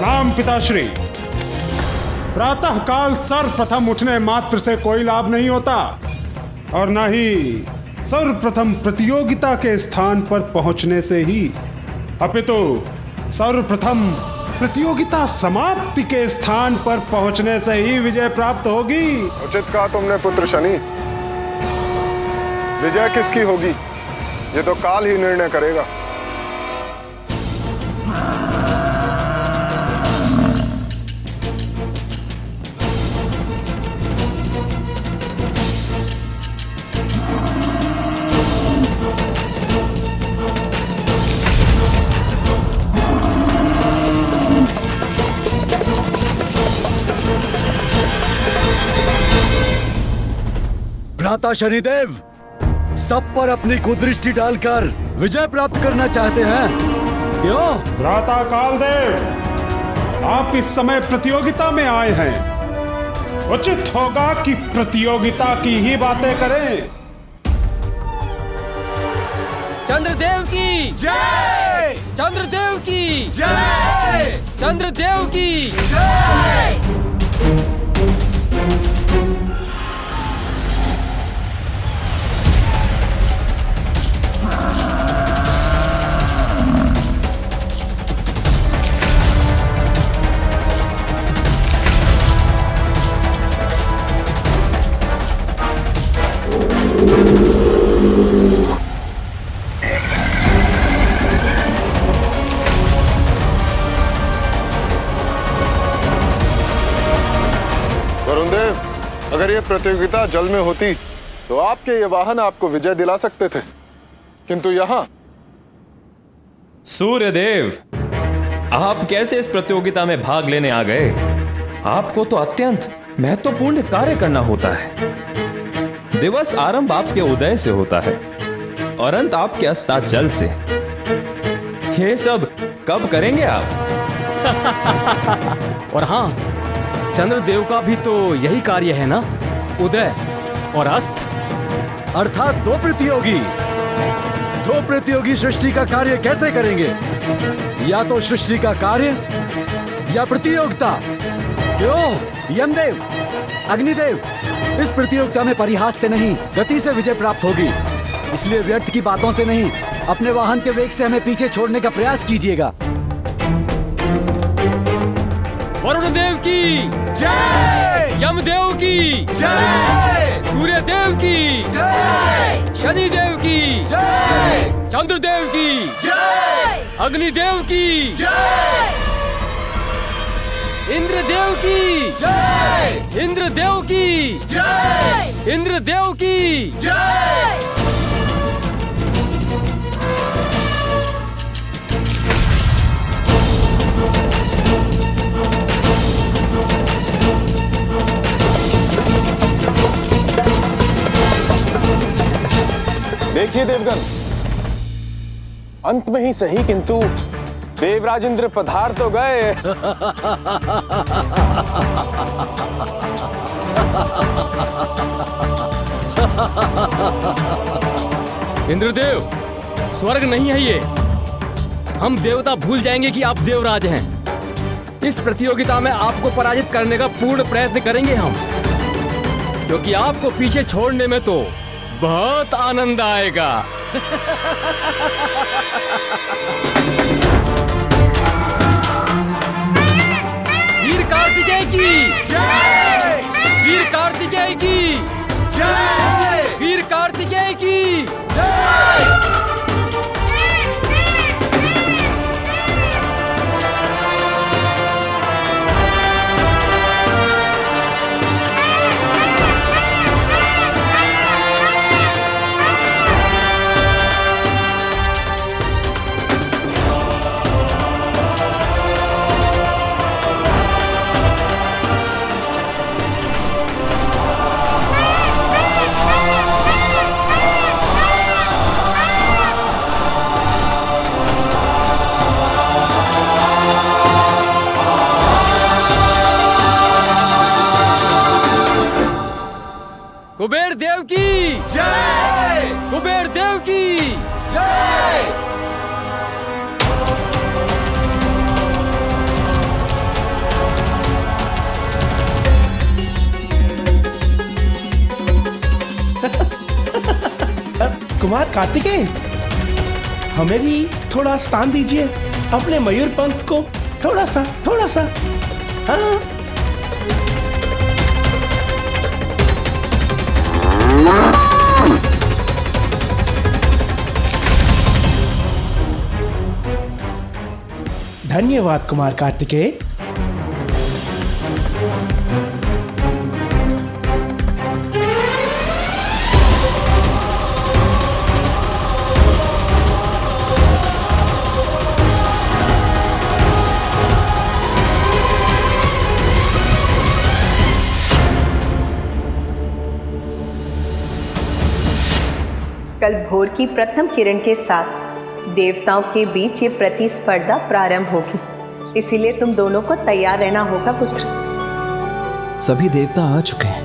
प्रणाम पिताश्री। प्रातः काल सर्वप्रथम उठने मात्र से कोई लाभ नहीं होता और न ही सर्वप्रथम प्रतियोगिता के स्थान पर पहुंचने से ही, अपितु सर्वप्रथम प्रतियोगिता समाप्ति के स्थान पर पहुंचने से ही विजय प्राप्त होगी। उचित कहा तुमने पुत्र शनि। विजय किसकी होगी ये तो काल ही निर्णय करेगा। भ्राता शनिदेव सब पर अपनी कुदृष्टि डालकर विजय प्राप्त करना चाहते हैं, क्यों? भ्राता कालदेव, आप इस समय प्रतियोगिता में आए हैं। उचित होगा कि प्रतियोगिता की ही बातें करें। चंद्रदेव की जय! चंद्रदेव की जय! चंद्रदेव की जय! वरुणदेव, अगर ये प्रतियोगिता जल में होती तो आपके ये वाहन आपको विजय दिला सकते थे, किंतु यहाँ। सूर्यदेव, आप कैसे इस प्रतियोगिता में भाग लेने आ गए? आपको तो अत्यंत महत्वपूर्ण कार्य करना होता है। दिवस आरंभ आपके उदय से होता है और अंत आपके अस्ताचल से। ये सब कब करेंगे आप? और हाँ, चंद्रदेव का भी तो यही कार्य है ना, उदय और अस्त। अर्थात दो प्रतियोगी सृष्टि का कार्य कैसे करेंगे? या तो सृष्टि का कार्य या प्रतियोगिता। क्यों यमदेव, अग्निदेव, इस प्रतियोगिता में परिहास से नहीं गति से विजय प्राप्त होगी। इसलिए व्यर्थ की बातों से नहीं, अपने वाहन के वेग से हमें पीछे छोड़ने का प्रयास कीजिएगा। वरुण देव की जय! यमदेव की जय! सूर्यदेव की जय! शनिदेव की जय! चंद्रदेव की जय! अग्निदेव की जय! इंद्रदेव की जय! इंद्रदेव की जय! इंद्रदेव की जय! देखिए देवगण, अंत में ही सही किंतु देवराज इंद्र पधार तो गए। इंद्रदेव, स्वर्ग नहीं है ये। हम देवता भूल जाएंगे कि आप देवराज हैं। इस प्रतियोगिता में आपको पराजित करने का पूर्ण प्रयत्न करेंगे हम, क्योंकि आपको पीछे छोड़ने में तो बहुत आनंद आएगा। वीर कार्तिकेय की जय! वीर कार्तिकेय की जय! वीर कार्तिकेय की जय! कुमार कार्तिकेय, हमें भी थोड़ा स्थान दीजिए, अपने मयूर पंख को थोड़ा सा। हाँ। धन्यवाद कुमार कार्तिकेय। कल भोर की प्रथम किरण के साथ देवताओं के बीच ये प्रतिस्पर्धा प्रारंभ होगी, इसीलिए तुम दोनों को तैयार रहना होगा पुत्र। सभी देवता आ चुके हैं।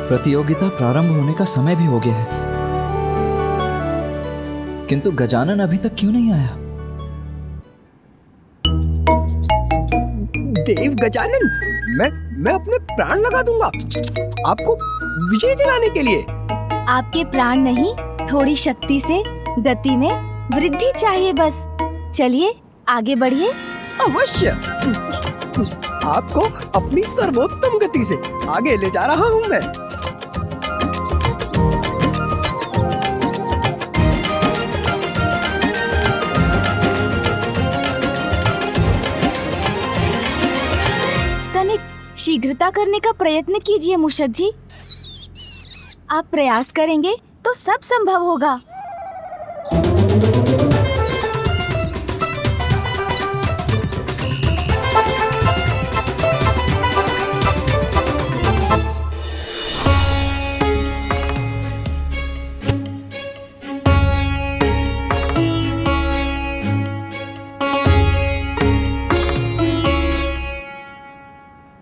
प्रतियोगिता प्रारंभ होने का समय भी हो गया है, किंतु गजानन अभी तक क्यों नहीं आया? देव गजानन, मैं अपने प्राण लगा दूंगा आपको विजय दिलाने के लिए। आपके प्राण नहीं, थोड़ी शक्ति से गति में वृद्धि चाहिए बस। चलिए आगे बढ़िए। अवश्य, आपको अपनी सर्वोत्तम गति से आगे ले जा रहा हूँ मैं। तनिक शीघ्रता करने का प्रयत्न कीजिए मूषक जी। आप प्रयास करेंगे तो सब संभव होगा।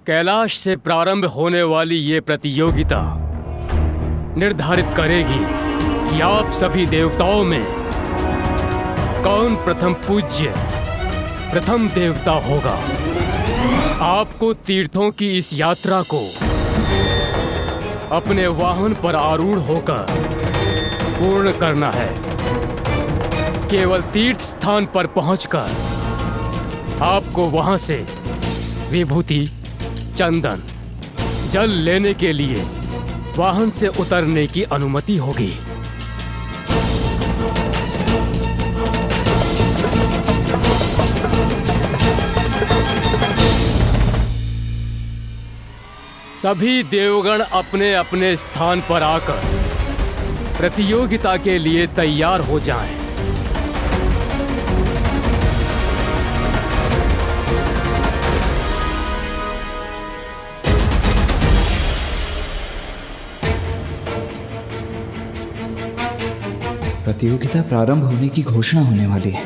कैलाश से प्रारंभ होने वाली ये प्रतियोगिता निर्धारित करेगी कि आप सभी देवताओं में कौन प्रथम पूज्य प्रथम देवता होगा। आपको तीर्थों की इस यात्रा को अपने वाहन पर आरूढ़ होकर पूर्ण करना है। केवल तीर्थ स्थान पर पहुंचकर आपको वहां से विभूति, चंदन, जल लेने के लिए वाहन से उतरने की अनुमति होगी। सभी देवगण अपने अपने स्थान पर आकर प्रतियोगिता के लिए तैयार हो जाएं। प्रतियोगिता प्रारंभ होने की घोषणा होने वाली है,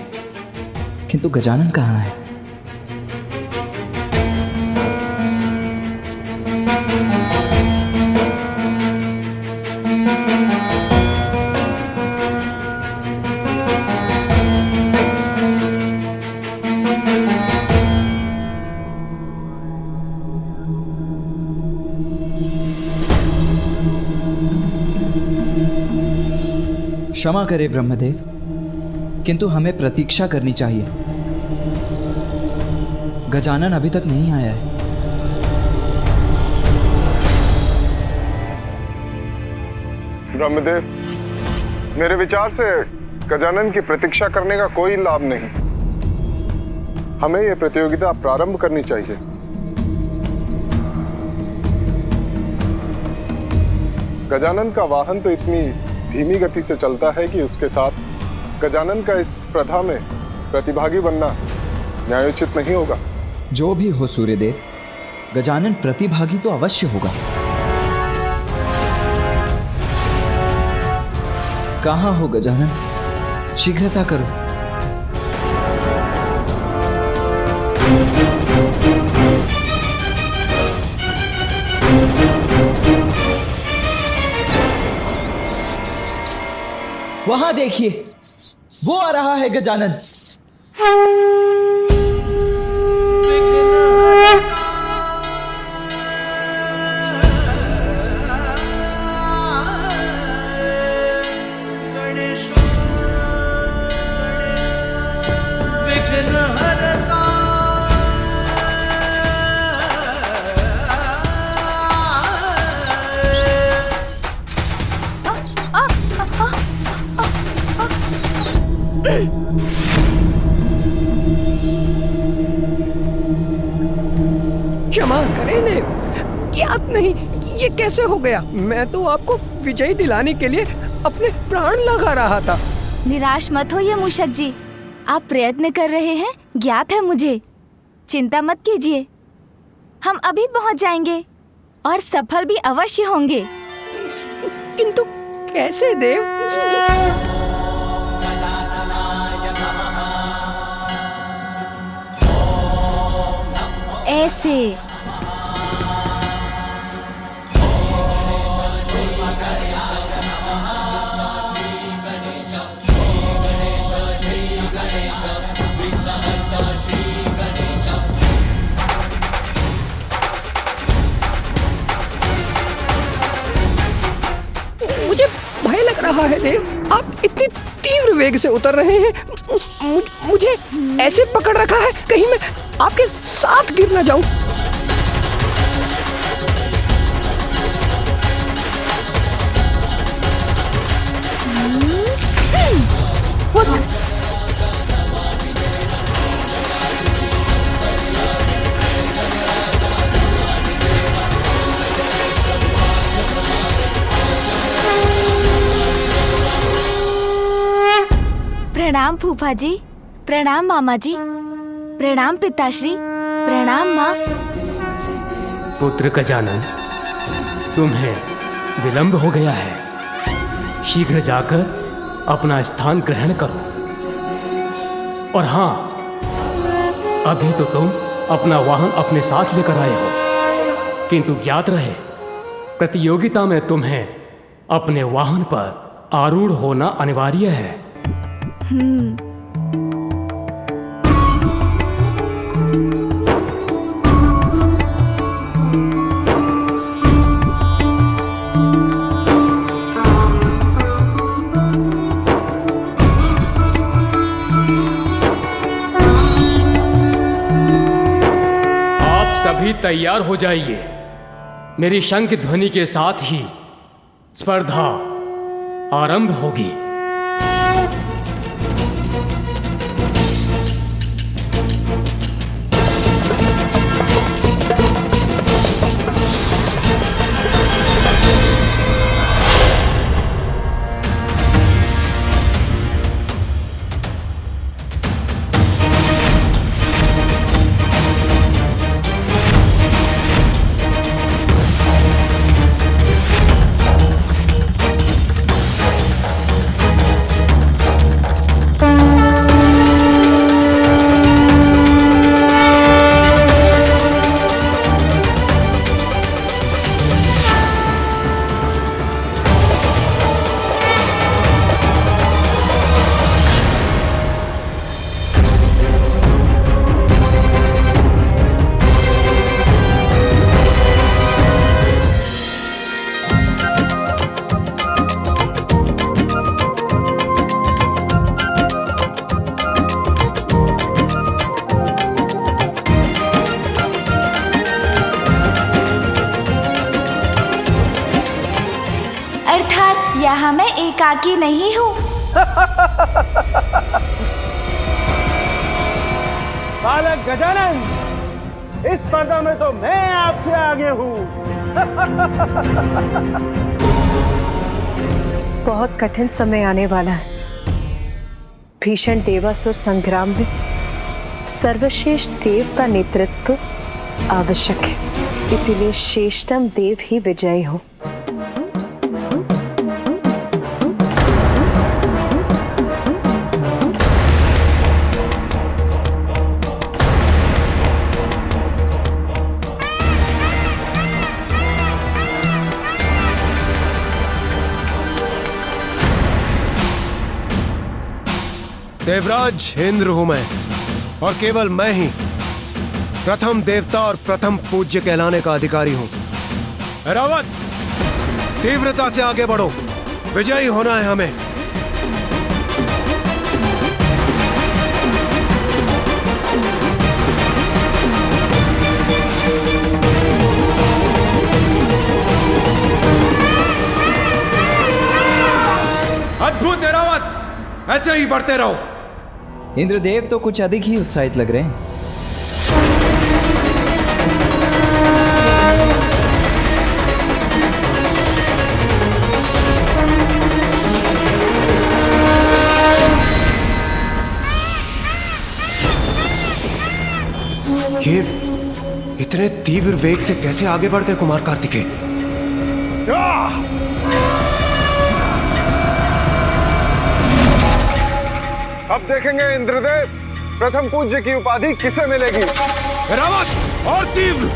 किंतु गजानन कहाँ है? क्षमा करें ब्रह्मदेव, किंतु हमें प्रतीक्षा करनी चाहिए। गजानन अभी तक नहीं आया है। ब्रह्मदेव, मेरे विचार से गजानन की प्रतीक्षा करने का कोई लाभ नहीं। हमें यह प्रतियोगिता प्रारंभ करनी चाहिए। गजानन का वाहन तो इतनी धीमी गति से चलता है कि उसके साथ गजानन का इस स्पर्धा में प्रतिभागी बनना न्यायोचित नहीं होगा। जो भी हो सूर्यदेव, गजानन प्रतिभागी तो अवश्य होगा। कहाँ हो गजानन? शीघ्रता करो। वहां देखिए, वो आ रहा है गजानन। क्षमा करें देव, ज्ञात नहीं ये कैसे हो गया। मैं तो आपको विजयी दिलाने के लिए अपने प्राण लगा रहा था। निराश मत होइए मूषक जी, आप प्रयत्न कर रहे हैं, ज्ञात है मुझे। चिंता मत कीजिए, हम अभी पहुंच जाएंगे और सफल भी अवश्य होंगे। किंतु कैसे देव? ऐसे। मुझे भय लग रहा है देव, आप इतनी तीव्र वेग से उतर रहे हैं। मुझे ऐसे पकड़ रखा है कहीं मैं आपके साथ गिर ना जाऊं। प्रणाम फूफा जी, प्रणाम मामा जी, प्रणाम पिताश्री, प्रणाम माँ। पुत्र गजानन, तुम्हें विलंब हो गया है, शीघ्र जाकर अपना स्थान ग्रहण करो। और हाँ, अभी तो तुम अपना वाहन अपने साथ लेकर आए हो, किंतु ज्ञात रहे प्रतियोगिता में तुम्हें अपने वाहन पर आरूढ़ होना अनिवार्य है। सभी तैयार हो जाइए, मेरी शंख ध्वनि के साथ ही स्पर्धा आरंभ होगी। यहाँ मैं एकाकी नहीं हूँ। बालक गजानन, इस स्पर्धा में तो मैं आपसे आगे हूँ। बहुत कठिन समय आने वाला है। भीषण देवासुर संग्राम में सर्वश्रेष्ठ देव का नेतृत्व आवश्यक है, इसीलिए श्रेष्ठतम देव ही विजयी हो। देवराज इंद्र हूं मैं, और केवल मैं ही प्रथम देवता और प्रथम पूज्य कहलाने का अधिकारी हूं। रावत, तीव्रता से आगे बढ़ो, विजयी होना है हमें। अद्भुत है रावत, ऐसे ही बढ़ते रहो। इंद्रदेव तो कुछ अधिक ही उत्साहित लग रहे हैं। ये इतने तीव्र वेग से कैसे आगे बढ़ गए कुमार कार्तिकेय? अब देखेंगे इंद्रदेव, प्रथम पूज्य की उपाधि किसे मिलेगी। रावत और तीव्र।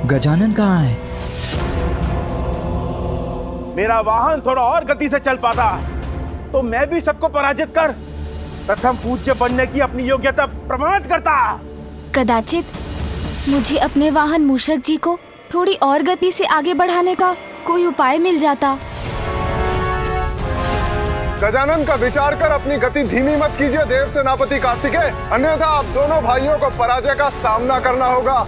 गजानन कहाँ है? मेरा वाहन थोड़ा और गति से चल पाता तो मैं भी सबको पराजित कर प्रथम पूज्य बनने की अपनी योग्यता प्रमाणित करता। कदाचित मुझे अपने वाहन मूषक जी को थोड़ी और गति से आगे बढ़ाने का कोई उपाय मिल जाता। गजानन का विचार कर अपनी गति धीमी मत कीजिए देव सेनापति कार्तिकेय, अन्यथा आप दोनों भाइयों को पराजय का सामना करना होगा।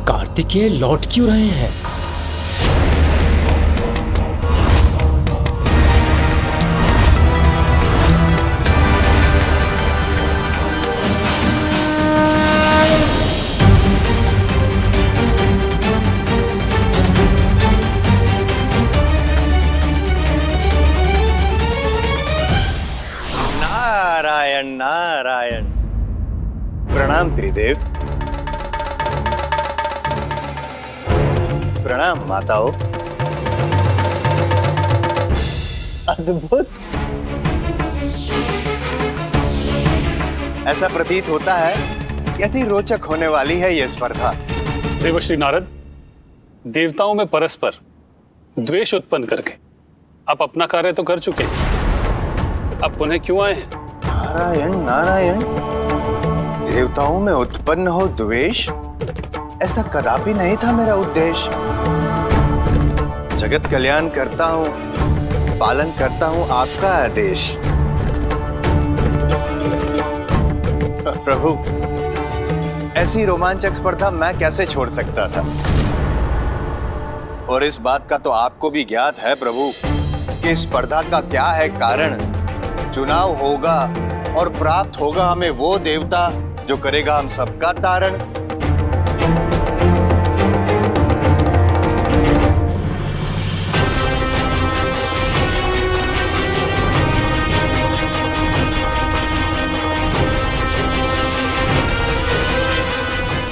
कार्तिकेय लौट क्यों रहे हैं? नारायण नारायण। प्रणाम त्रिदेव। प्रणाम माताओं। अद्भुत। ऐसा प्रतीत होता है कि अति रोचक होने वाली है यह स्पर्धा। देवश्री नारद, देवताओं में परस्पर द्वेष उत्पन्न करके आप अपना कार्य तो कर चुके, अब पुनः क्यों आए? नारायण नारायण। देवताओं में उत्पन्न हो द्वेष, ऐसा कदापि नहीं था मेरा उद्देश्य। जगत कल्याण करता हूं, पालन करता हूं आपका आदेश। प्रभु, ऐसी रोमांचक स्पर्धा मैं कैसे छोड़ सकता था? और इस बात का तो आपको भी ज्ञात है प्रभु कि स्पर्धा का क्या है कारण। चुनाव होगा और प्राप्त होगा हमें वो देवता जो करेगा हम सबका तारण।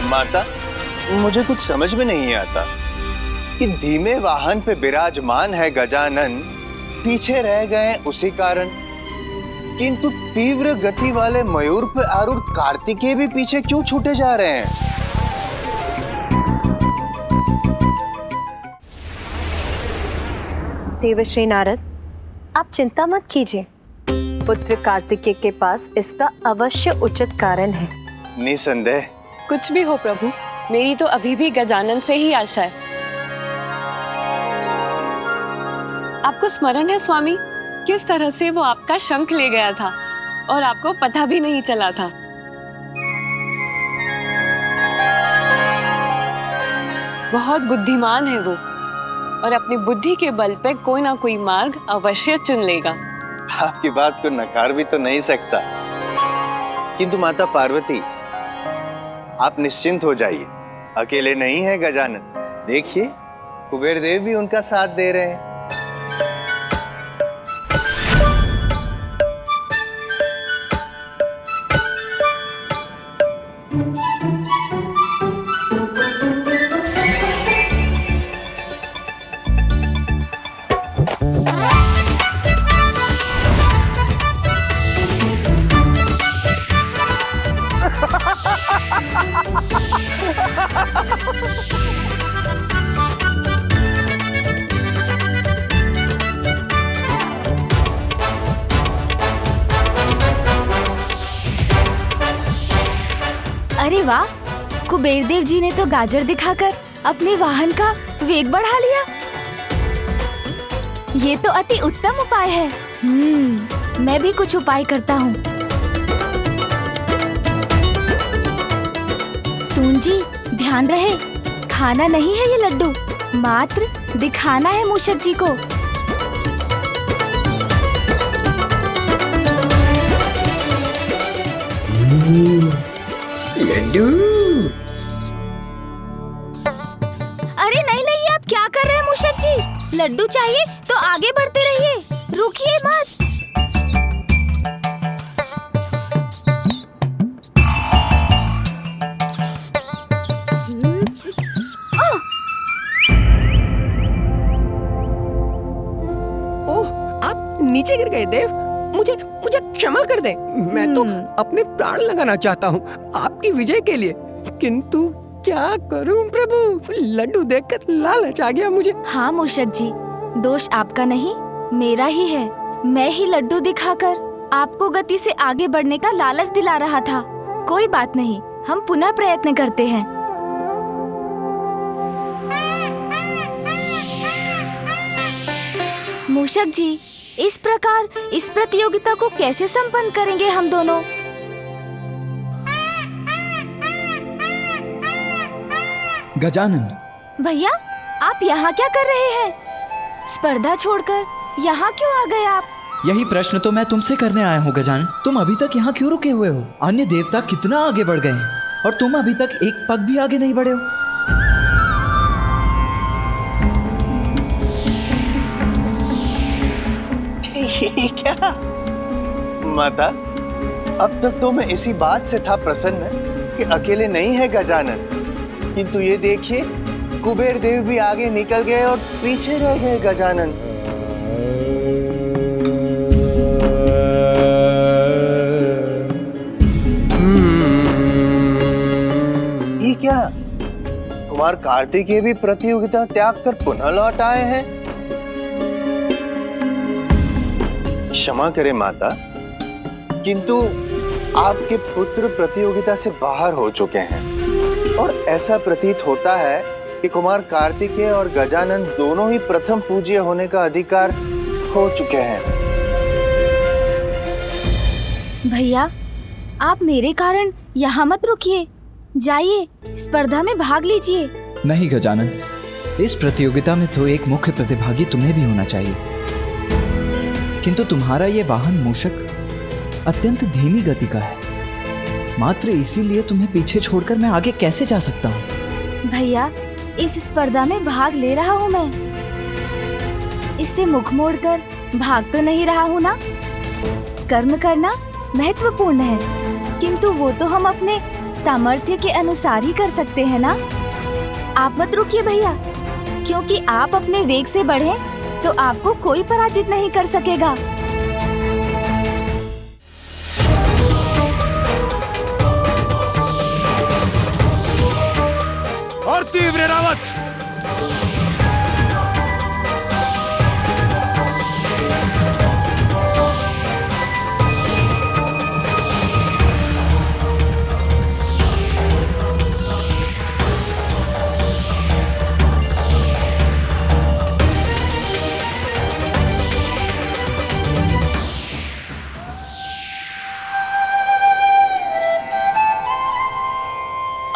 माता, मुझे कुछ समझ में नहीं आता कि धीमे वाहन पे विराजमान है गजानन, पीछे रह गए उसी कारण, किंतु तीव्र गति वाले मयूर पे आरूढ़ कार्तिकेय भी पीछे क्यों छूटे जा रहे हैं? देवश्री नारद, आप चिंता मत कीजिए। पुत्र कार्तिकेय के पास इसका अवश्य उचित कारण है। निसंदेह। कुछ भी हो प्रभु, मेरी तो अभी भी गजानन से ही आशा है। आपको स्मरण है स्वामी, किस तरह से वो आपका शंख ले गया था और आपको पता भी नहीं चला था। बहुत बुद्धिमान है वो और अपनी बुद्धि के बल पे कोई ना कोई मार्ग अवश्य चुन लेगा। आपकी बात को नकार भी तो नहीं सकता, किंतु माता पार्वती आप निश्चिंत हो जाइए, अकेले नहीं है गजानन। देखिए कुबेर देव भी उनका साथ दे रहे हैं। अरे वाह, कुबेर देव जी ने तो गाजर दिखाकर अपने वाहन का वेग बढ़ा लिया। ये तो अति उत्तम उपाय है। मैं भी कुछ उपाय करता हूँ। सून जी, ध्यान रहे, खाना नहीं है ये लड्डू, मात्र दिखाना है मूषक जी को। लड्डू। अरे नहीं नहीं, आप क्या कर रहे हैं मूषक जी? लड्डू चाहिए तो आगे बढ़ते रहिए, रुकिए मत। ओह, आप नीचे गिर गए देव। मुझे मुझे क्षमा कर दें। मैं तो अपने प्राण लगाना चाहता हूँ आपकी विजय के लिए, किंतु क्या करूं प्रभु, लड्डू देखकर लालच आ गया मुझे। हाँ मूषक जी, दोष आपका नहीं, मेरा ही है। मैं ही लड्डू दिखाकर आपको गति से आगे बढ़ने का लालच दिला रहा था। कोई बात नहीं, हम पुनः प्रयत्न करते हैं। मूषक जी, इस प्रकार इस प्रतियोगिता को कैसे संपन्न करेंगे हम दोनों? गजानन। भैया, आप यहाँ क्या कर रहे हैं? स्पर्धा छोड़कर यहाँ क्यों आ गए आप? यही प्रश्न तो मैं तुमसे करने आया हूँ गजानन। तुम अभी तक यहाँ क्यों रुके हुए हो? अन्य देवता कितना आगे बढ़ गए हैं और तुम अभी तक एक पग भी आगे नहीं बढ़े हो। क्या माता, अब तक तो मैं इसी बात से था प्रसन्न कि अकेले नहीं है गजानन, किंतु ये देखिए कुबेर देव भी आगे निकल गए और पीछे रह गए गजानन। ये क्या, कुमार कार्तिकेय भी प्रतियोगिता त्याग कर पुनः लौट आए हैं? क्षमा करें माता, किंतु आपके पुत्र प्रतियोगिता से बाहर हो चुके हैं और ऐसा प्रतीत होता है कि कुमार कार्तिकेय और गजानन दोनों ही प्रथम पूज्य होने का अधिकार खो चुके हैं। भैया, आप मेरे कारण यहाँ मत रुकिए, जाइए स्पर्धा में भाग लीजिए। नहीं गजानन, इस प्रतियोगिता में तो एक मुख्य प्रतिभागी तुम्हें भी होना चाहिए, किंतु तुम्हारा ये वाहन मूषक अत्यंत धीमी गति का है। मात्र इसीलिए तुम्हें पीछे छोड़कर मैं आगे कैसे जा सकता हूँ? भैया, इस स्पर्धा में भाग ले रहा हूँ मैं, इससे मुख मोड़कर भाग तो नहीं रहा हूँ ना। कर्म करना महत्वपूर्ण है, किंतु वो तो हम अपने सामर्थ्य के अनुसार ही कर सकते हैं ना। आप मत रुकिए भैया, क्योंकि आप अपने वेग से बढ़े तो आपको कोई पराजित नहीं कर सकेगा। और तीव्र रावत।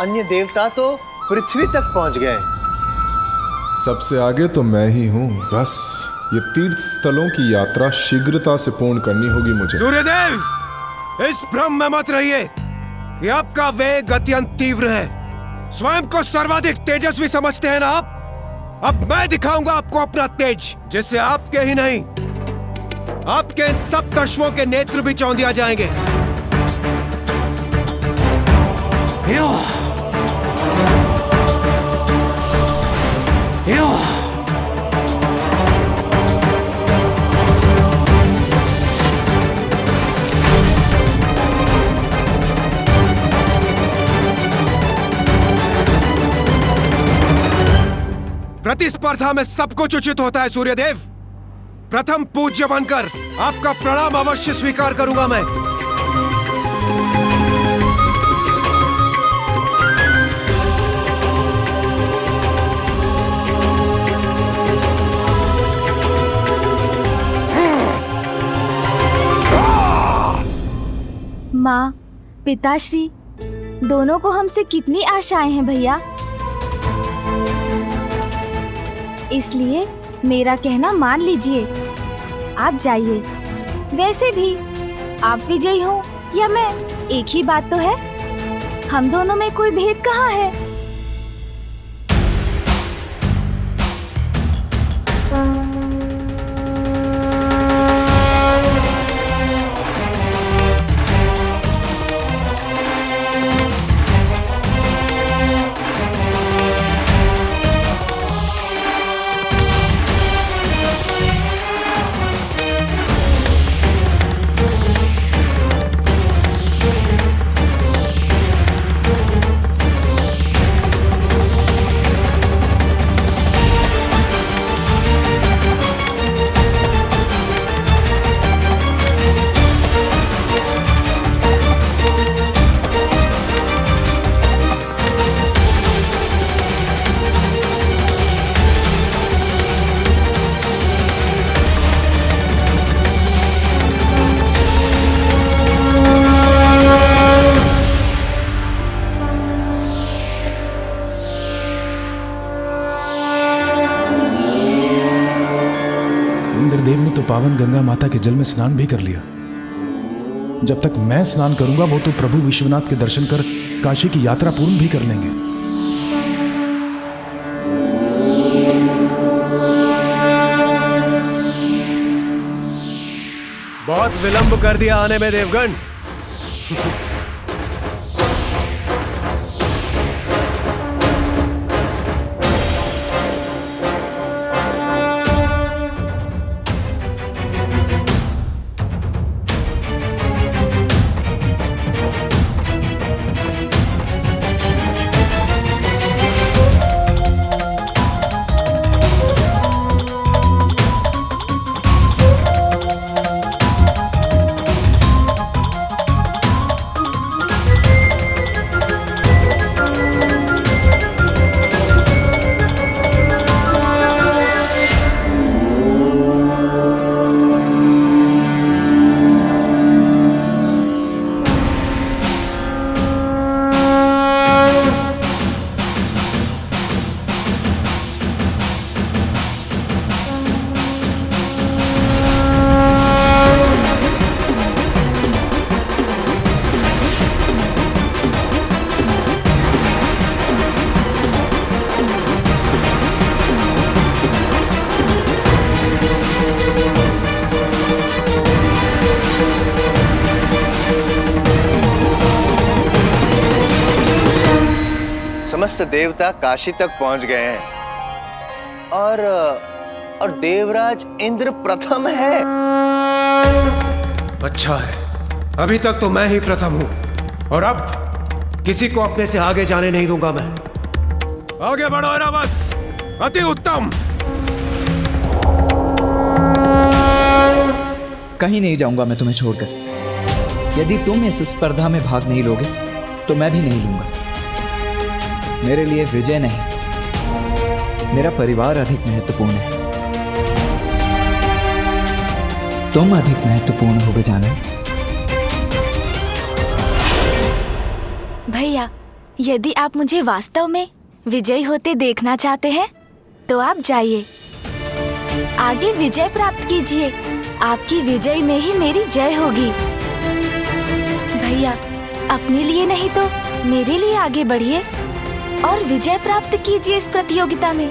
अन्य देवता तो पृथ्वी तक पहुंच गए। सबसे आगे तो मैं ही हूँ। बस ये तीर्थ स्थलों की यात्रा शीघ्रता से पूर्ण करनी होगी मुझे। सूर्यदेव, इस भ्रम में मत रहिए कि आपका वेग अत्यंत तीव्र है। स्वयं को सर्वाधिक तेजस्वी समझते हैं ना आप? अब मैं दिखाऊंगा आपको अपना तेज, जिससे आपके ही नहीं आपके इन सब दशवों के नेत्र भी चौंधिया जाएंगे। प्रतिस्पर्धा में सब कुछ उचित होता है सूर्यदेव। प्रथम पूज्य बनकर आपका प्रणाम अवश्य स्वीकार करूंगा मैं। पिताश्री, दोनों को हमसे कितनी आशाएं हैं भैया, इसलिए मेरा कहना मान लीजिए, आप जाइए। वैसे भी आप विजयी हो या मैं, एक ही बात तो है, हम दोनों में कोई भेद कहाँ है। इंद्रदेव ने तो पावन गंगा माता के जल में स्नान भी कर लिया। जब तक मैं स्नान करूंगा वो तो प्रभु विश्वनाथ के दर्शन कर काशी की यात्रा पूर्ण भी कर लेंगे। बहुत विलंब कर दिया आने में देवगण। समस्त देवता काशी तक पहुंच गए हैं और देवराज इंद्र प्रथम है। अच्छा है, अभी तक तो मैं ही प्रथम हूं और अब किसी को अपने से आगे जाने नहीं दूंगा मैं। आगे बढ़ो ऐरावत, अति उत्तम। कहीं नहीं जाऊंगा मैं तुम्हें छोड़कर। यदि तुम इस स्पर्धा में भाग नहीं लोगे तो मैं भी नहीं लूंगा। मेरे लिए विजय नहीं, मेरा परिवार अधिक महत्वपूर्ण है। तुम अधिक महत्वपूर्ण हो गजानन। भैया, यदि आप मुझे वास्तव में विजयी होते देखना चाहते हैं तो आप जाइए, आगे विजय प्राप्त कीजिए। आपकी विजय में ही मेरी जय होगी। भैया, अपने लिए नहीं तो मेरे लिए आगे बढ़िए और विजय प्राप्त कीजिए इस प्रतियोगिता में।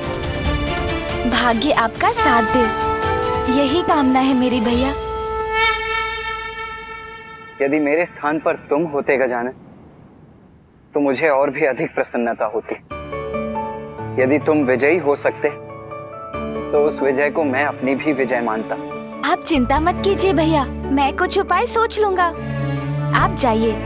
भाग्य आपका साथ दे, यही कामना है मेरी भैया। यदि मेरे स्थान पर तुम होते गजानन तो मुझे और भी अधिक प्रसन्नता होती। यदि तुम विजयी हो सकते तो उस विजय को मैं अपनी भी विजय मानता। आप चिंता मत कीजिए भैया, मैं कुछ उपाय सोच लूंगा। आप जाइए।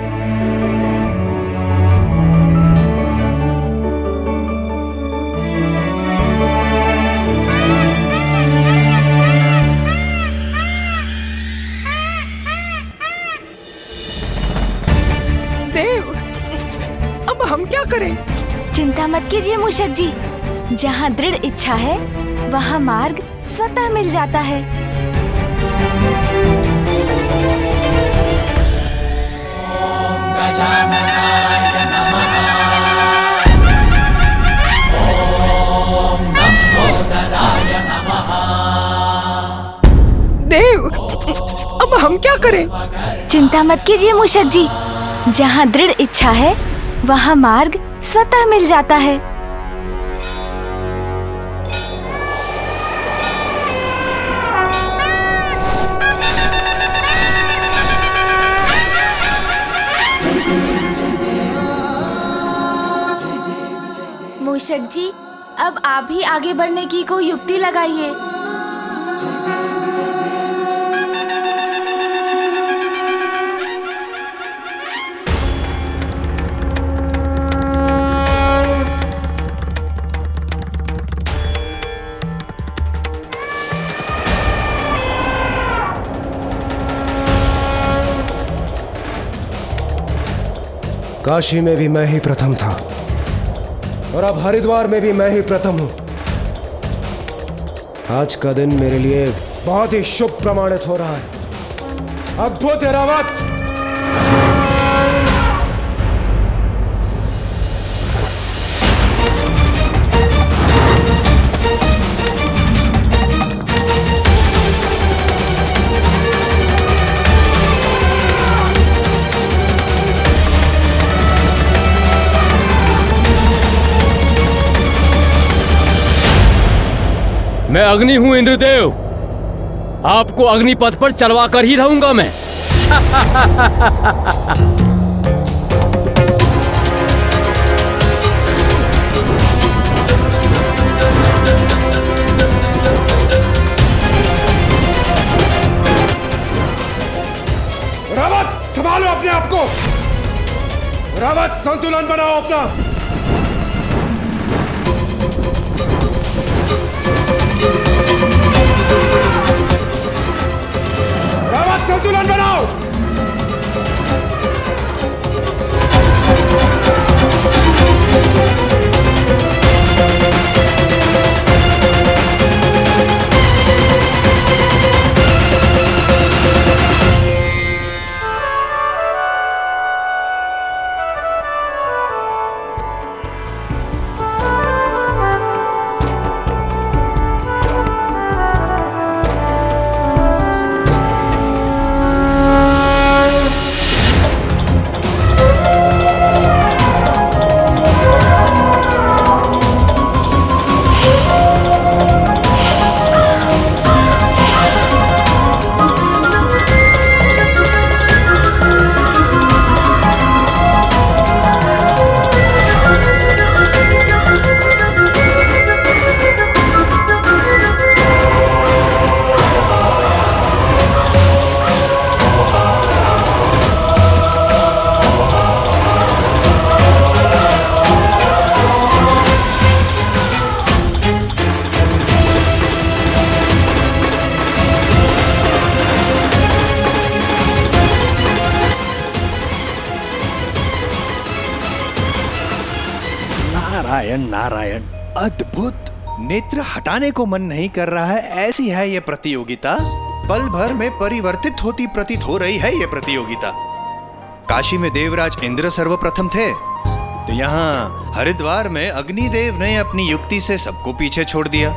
हम क्या करें? चिंता मत कीजिए मूषक जी, जहाँ दृढ़ इच्छा है वहाँ मार्ग स्वतः मिल जाता है। गजाननाय देव, अब हम क्या करें? चिंता मत कीजिए मूषक जी, जहाँ दृढ़ इच्छा है वहाँ मार्ग स्वतः मिल जाता है। मूषक जी, अब आप ही आगे बढ़ने की कोई युक्ति लगाइए। काशी में भी मैं ही प्रथम था और अब हरिद्वार में भी मैं ही प्रथम हूं। आज का दिन मेरे लिए बहुत ही शुभ प्रमाणित हो रहा है। अद्भुत है रावत। मैं अग्नि हूं इंद्रदेव, आपको अग्निपथ पर चलवा कर ही रहूंगा मैं। रावत, संभालो अपने आप को। रावत, संतुलन बनाओ अपना। रावत, संतुलन बनाओ। नारायण नारायण, अद्भुत। नेत्र हटाने को मन नहीं कर रहा है, ऐसी है ये प्रतियोगिता। पल भर में परिवर्तित होती प्रतीत हो रही है ये प्रतियोगिता। काशी में देवराज इंद्र सर्वप्रथम थे, तो यहाँ हरिद्वार में अग्निदेव ने अपनी युक्ति से सबको पीछे छोड़ दिया।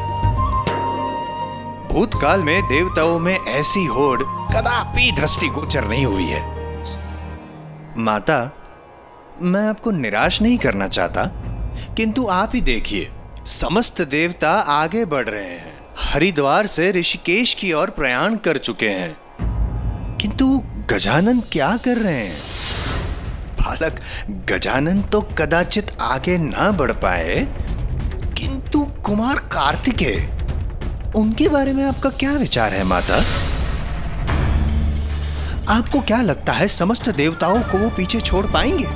भूतकाल में देवताओं में ऐसी होड़ कदापि दृष्टिगोचर नहीं हुई है। माता, मैं आपको निराश नहीं करना चाहता, किंतु आप ही देखिए, समस्त देवता आगे बढ़ रहे हैं, हरिद्वार से ऋषिकेश की ओर प्रयाण कर चुके हैं, किंतु गजानन क्या कर रहे हैं? बालक गजानन तो कदाचित आगे ना बढ़ पाए, किंतु कुमार कार्तिकेय, उनके बारे में आपका क्या विचार है माता? आपको क्या लगता है समस्त देवताओं को वो पीछे छोड़ पाएंगे?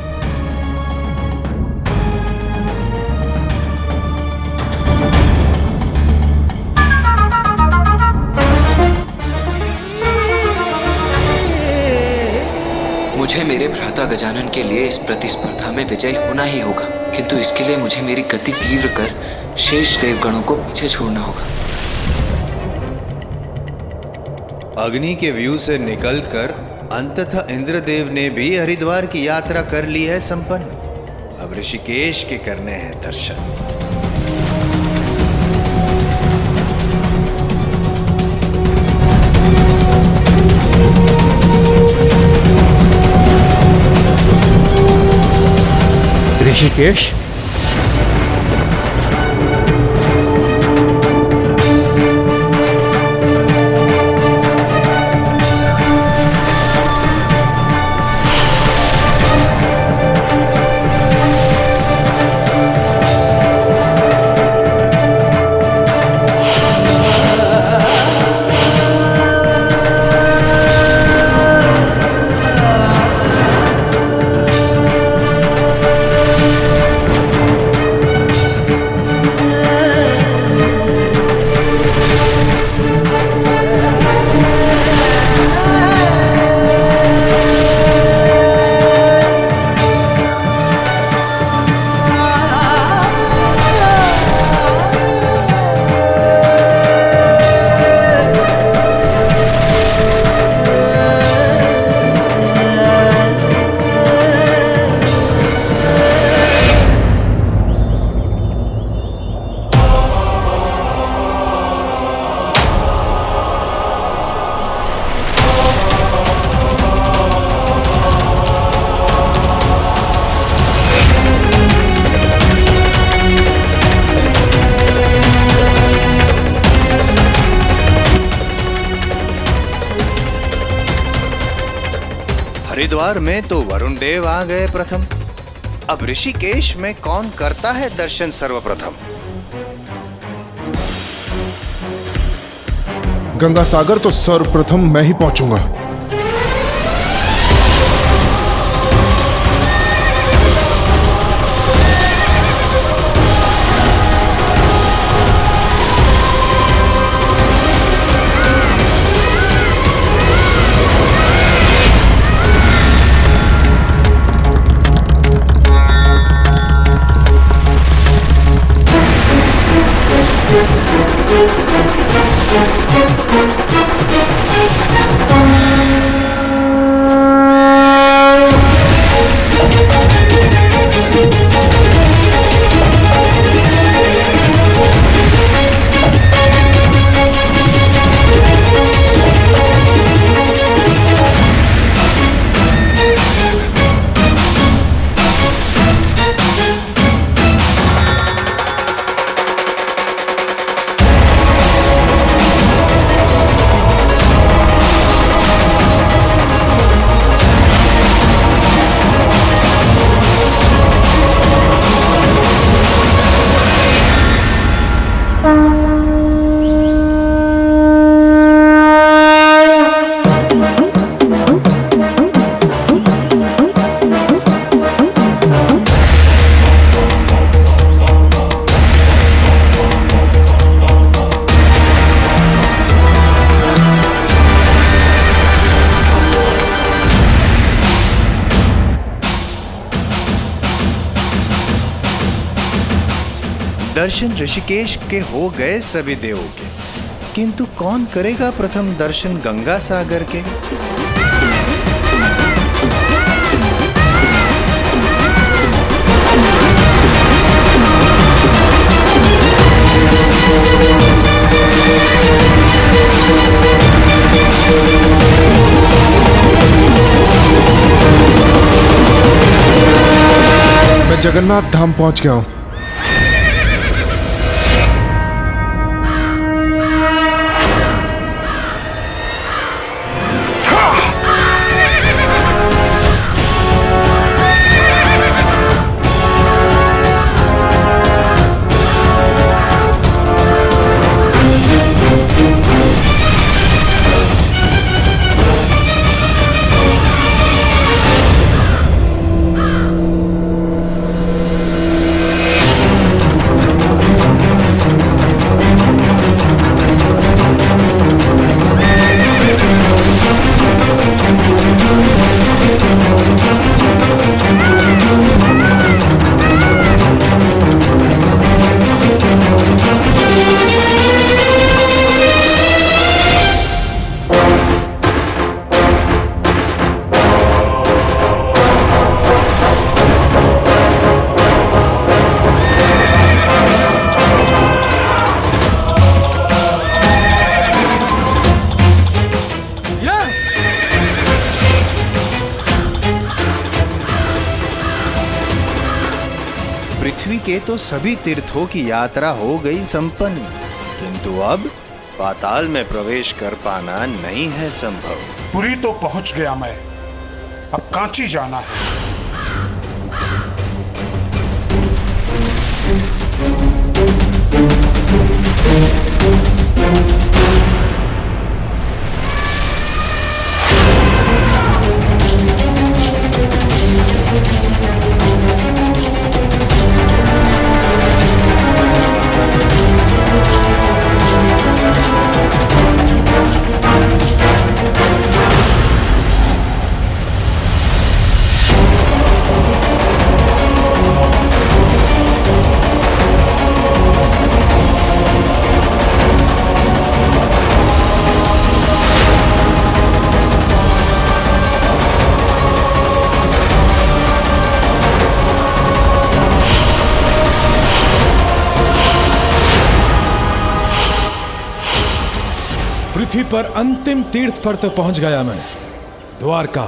मुझे मेरे भ्राता गजानन के लिए इस प्रतिस्पर्धा में विजयी होना ही होगा, किंतु इसके लिए मुझे मेरी गति तीव्र कर शेष देवगणों को पीछे छोड़ना होगा। अग्नि के व्यू से निकलकर अंततः इंद्रदेव ने भी हरिद्वार की यात्रा कर ली है संपन्न। अब ऋषिकेश के करने हैं दर्शन। ऋषिकेश, हरिद्वार में तो वरुण देव आ गए प्रथम। अब ऋषिकेश में कौन करता है दर्शन सर्वप्रथम? गंगा सागर तो सर्वप्रथम मैं ही पहुंचूंगा। दर्शन ऋषिकेश के हो गए सभी देवों के, किंतु कौन करेगा प्रथम दर्शन गंगा सागर के? मैं जगन्नाथ धाम पहुंच गया हूं। पृथ्वी के तो सभी तीर्थों की यात्रा हो गई संपन्न, किंतु अब पाताल में प्रवेश कर पाना नहीं है संभव। पुरी तो पहुंच गया मैं, अब कांची जाना है। पृथ्वी पर अंतिम तीर्थ पर तो पहुंच गया मैं, द्वारका।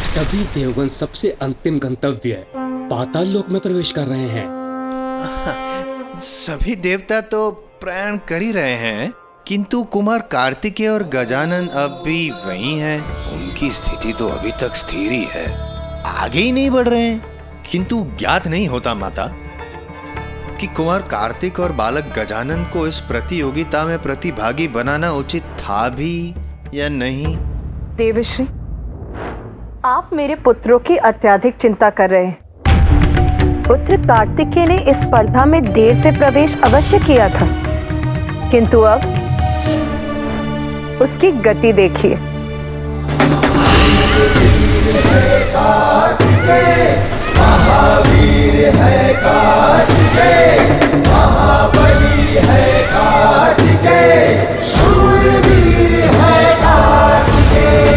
सभी देवगण सबसे अंतिम गंतव्य पाताल लोक में प्रवेश कर रहे हैं। सभी देवता तो प्रयाण कर ही रहे हैं, किंतु कुमार कार्तिकेय और गजानन अब भी वहीं हैं। उनकी स्थिति तो अभी तक स्थिर ही है, आगे ही नहीं बढ़ रहे हैं। किंतु ज्ञात नहीं होता माता कि कुमार कार्तिक और बालक गजानन को इस प्रतियोगिता में प्रतिभागी बनाना उचित था भी या नहीं। देवश्री, आप मेरे पुत्रों की अत्यधिक चिंता कर रहे हैं। पुत्र कार्तिकेय ने इस स्पर्धा में देर से प्रवेश अवश्य किया था, किंतु अब उसकी गति देखिए। महावीर है कार्तिकेय, महाबली है कार्तिकेय, शूरवीर है कार्तिकेय।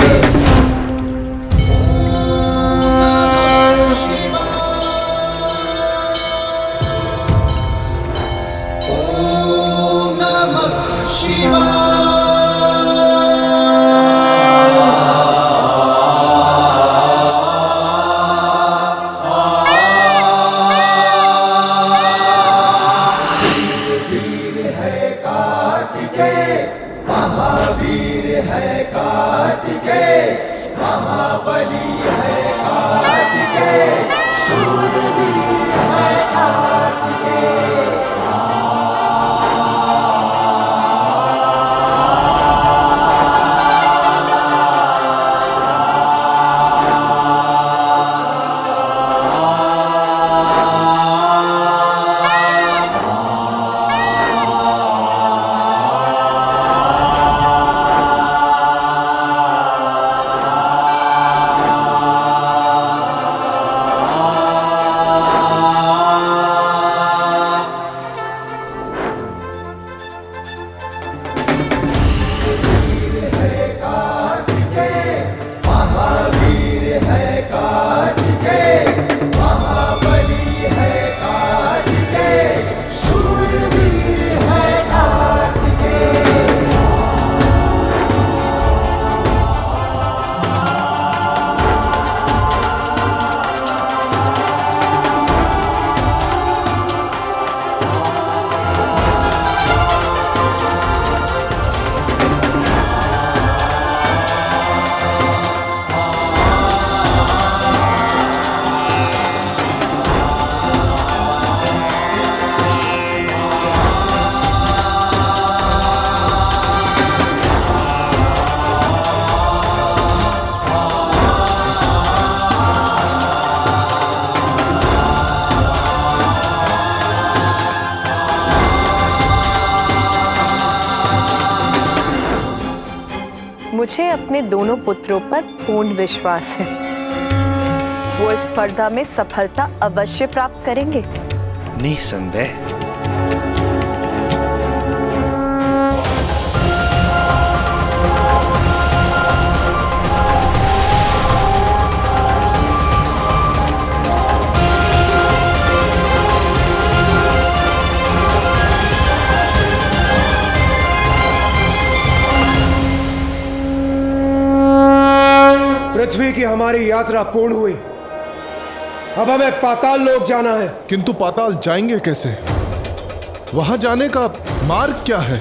मुझे अपने दोनों पुत्रों पर पूर्ण विश्वास है। वो इस स्पर्धा में सफलता अवश्य प्राप्त करेंगे। निसंदेह। पृथ्वी की हमारी यात्रा पूर्ण हुई। अब हमें पाताल लोक जाना है। किंतु पाताल जाएंगे कैसे? वहां जाने का मार्ग क्या है?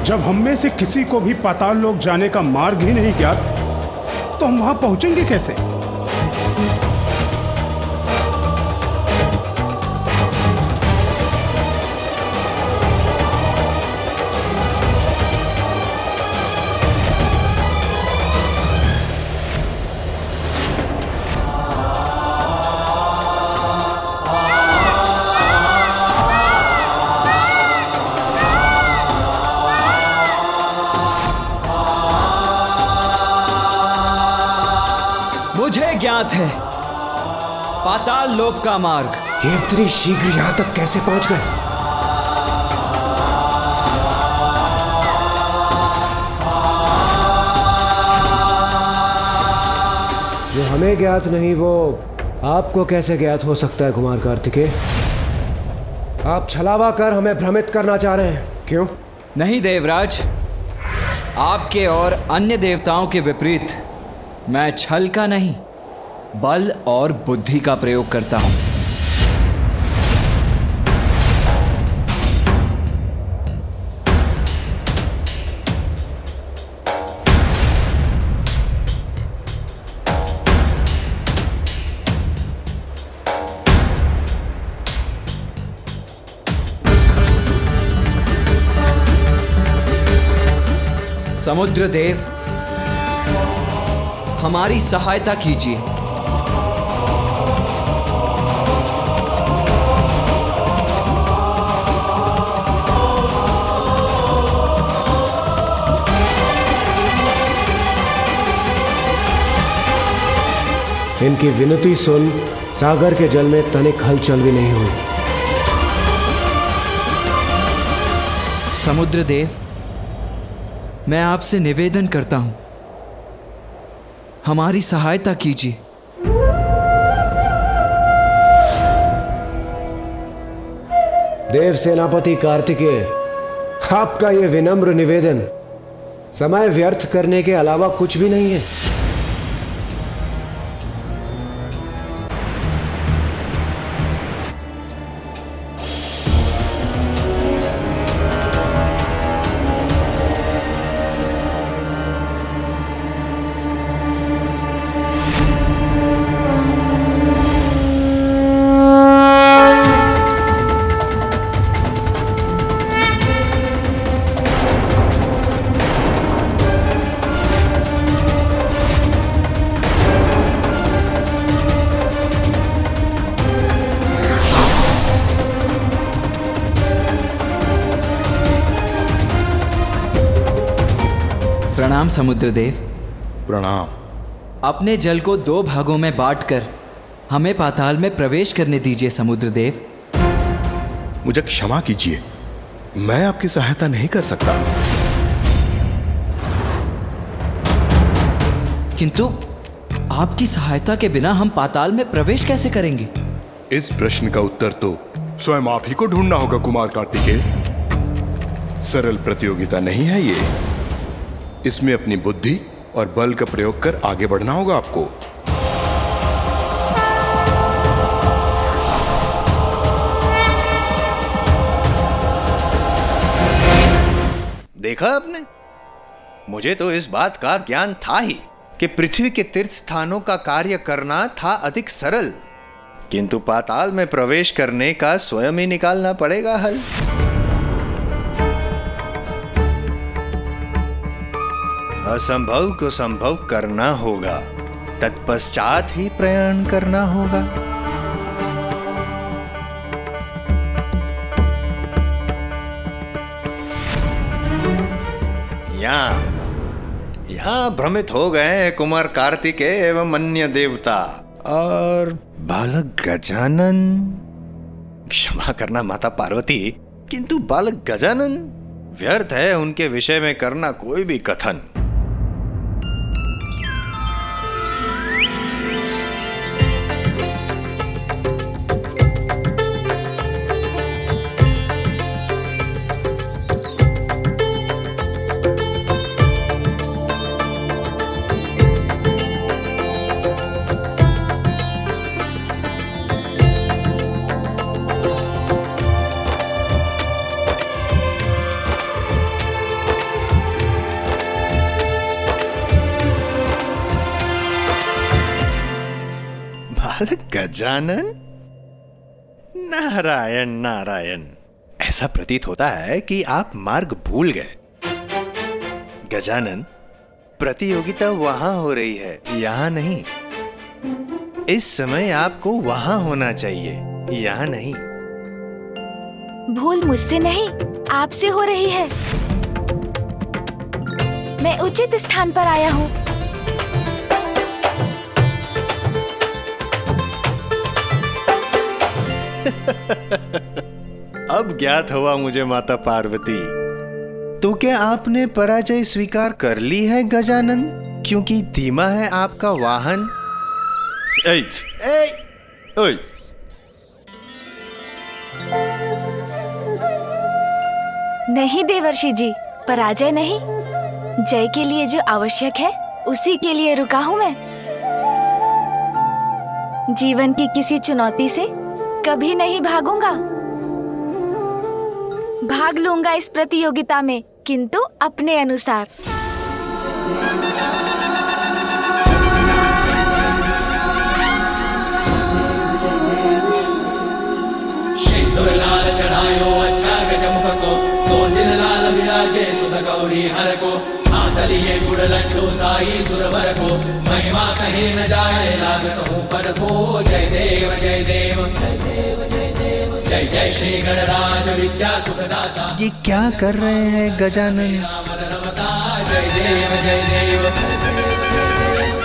जब हम में से किसी को भी पाताल लोक जाने का मार्ग ही नहीं ज्ञात, तो हम वहां पहुंचेंगे कैसे? मुझे ज्ञात है पाताल लोक का मार्ग। ये इतनी शीघ्र यहां तक कैसे पहुंच गए? जो हमें ज्ञात नहीं वो आपको कैसे ज्ञात हो सकता है कुमार कार्तिकेय? आप छलावा कर हमें भ्रमित करना चाह रहे हैं, क्यों? नहीं देवराज, आपके और अन्य देवताओं के विपरीत मैं छल का नहीं, बल और बुद्धि का प्रयोग करता हूं। समुद्र देव, हमारी सहायता कीजिए। इनकी विनती सुन सागर के जल में तनिक हलचल भी नहीं हुई। समुद्र देव, मैं आपसे निवेदन करता हूं, हमारी सहायता कीजिए। देव सेनापति कार्तिकेय, आपका यह विनम्र निवेदन समय व्यर्थ करने के अलावा कुछ भी नहीं है। प्रणाम समुद्र देव। प्रणाम। अपने जल को 2 भागों में बांटकर हमें पाताल में प्रवेश करने दीजिए समुद्र देव। मुझे क्षमा कीजिए, मैं आपकी सहायता नहीं कर सकता। किंतु आपकी सहायता के बिना हम पाताल में प्रवेश कैसे करेंगे? इस प्रश्न का उत्तर तो स्वयं आप ही को ढूंढना होगा कुमार कार्तिकेय। सरल प्रतियोगिता नहीं है ये, इसमें अपनी बुद्धि और बल का प्रयोग कर आगे बढ़ना होगा आपको। देखा आपने, मुझे तो इस बात का ज्ञान था ही कि पृथ्वी के तीर्थ स्थानों का कार्य करना था अधिक सरल, किंतु पाताल में प्रवेश करने का स्वयं ही निकालना पड़ेगा हल। असंभव को संभव करना होगा, तत्पश्चात ही प्रयाण करना होगा। यहाँ भ्रमित हो गए कुमार कार्तिकेय एवं अन्य देवता और बालक गजानन। क्षमा करना माता पार्वती, किंतु बालक गजानन व्यर्थ है उनके विषय में करना कोई भी कथन। बालक गजानन, नारायण नारायण। ऐसा प्रतीत होता है कि आप मार्ग भूल गए। गजानन, प्रतियोगिता वहां हो रही है, यहां नहीं। इस समय आपको वहां होना चाहिए, यहां नहीं। भूल मुझसे नहीं, आपसे हो रही है। मैं उचित स्थान पर आया हूँ। अब ज्ञात हुआ मुझे माता पार्वती। तो क्या आपने पराजय स्वीकार कर ली है गजानन, क्योंकि धीमा है आपका वाहन? ऐ, ऐ, ओए। नहीं देवर्षि जी, पराजय नहीं। जय के लिए जो आवश्यक है उसी के लिए रुका हूँ मैं। जीवन की किसी चुनौती से कभी नहीं भागूंगा। भाग लूंगा इस प्रतियोगिता में, किंतु अपने अनुसार। सिंदूर लाल चढ़ायो अच्छा गजमुख को, दो दिन लाल विराजे सुध गौरी हर को। हाथ लिए गुड़ लड्डू साई सुरवर को, महिमा कहीं न जाए लागत हूँ पद को। जय देव जय देव जय देव जय देव जय जय श्री गणराज विद्या सुखदाता। ये क्या कर रहे हैं गजानन? जय देव जय देव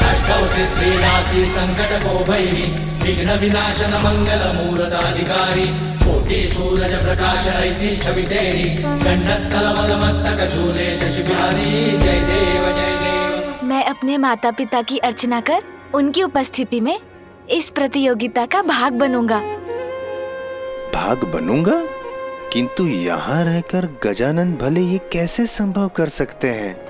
अष्टौ सिद्धि नासी संकट को भैरी, विघ्न विनाशन मंगल मूर्त अधिकारी। कोटि सूरज प्रकाश ऐसी छवि तेरी, गंडस्थल मद मस्तक झूले शशि बिहारी। जय देव जय देव। मैं अपने माता पिता की अर्चना कर उनकी उपस्थिति में इस प्रतियोगिता का भाग बनूंगा। भाग बनूंगा? किंतु यहाँ रहकर गजानन भले ये कैसे संभव कर सकते हैं?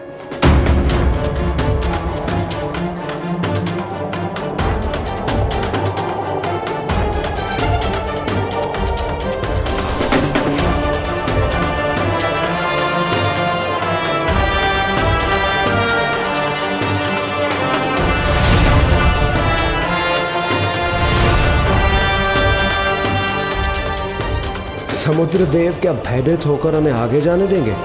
समुद्र देव क्या भयभीत होकर हमें आगे जाने देंगे?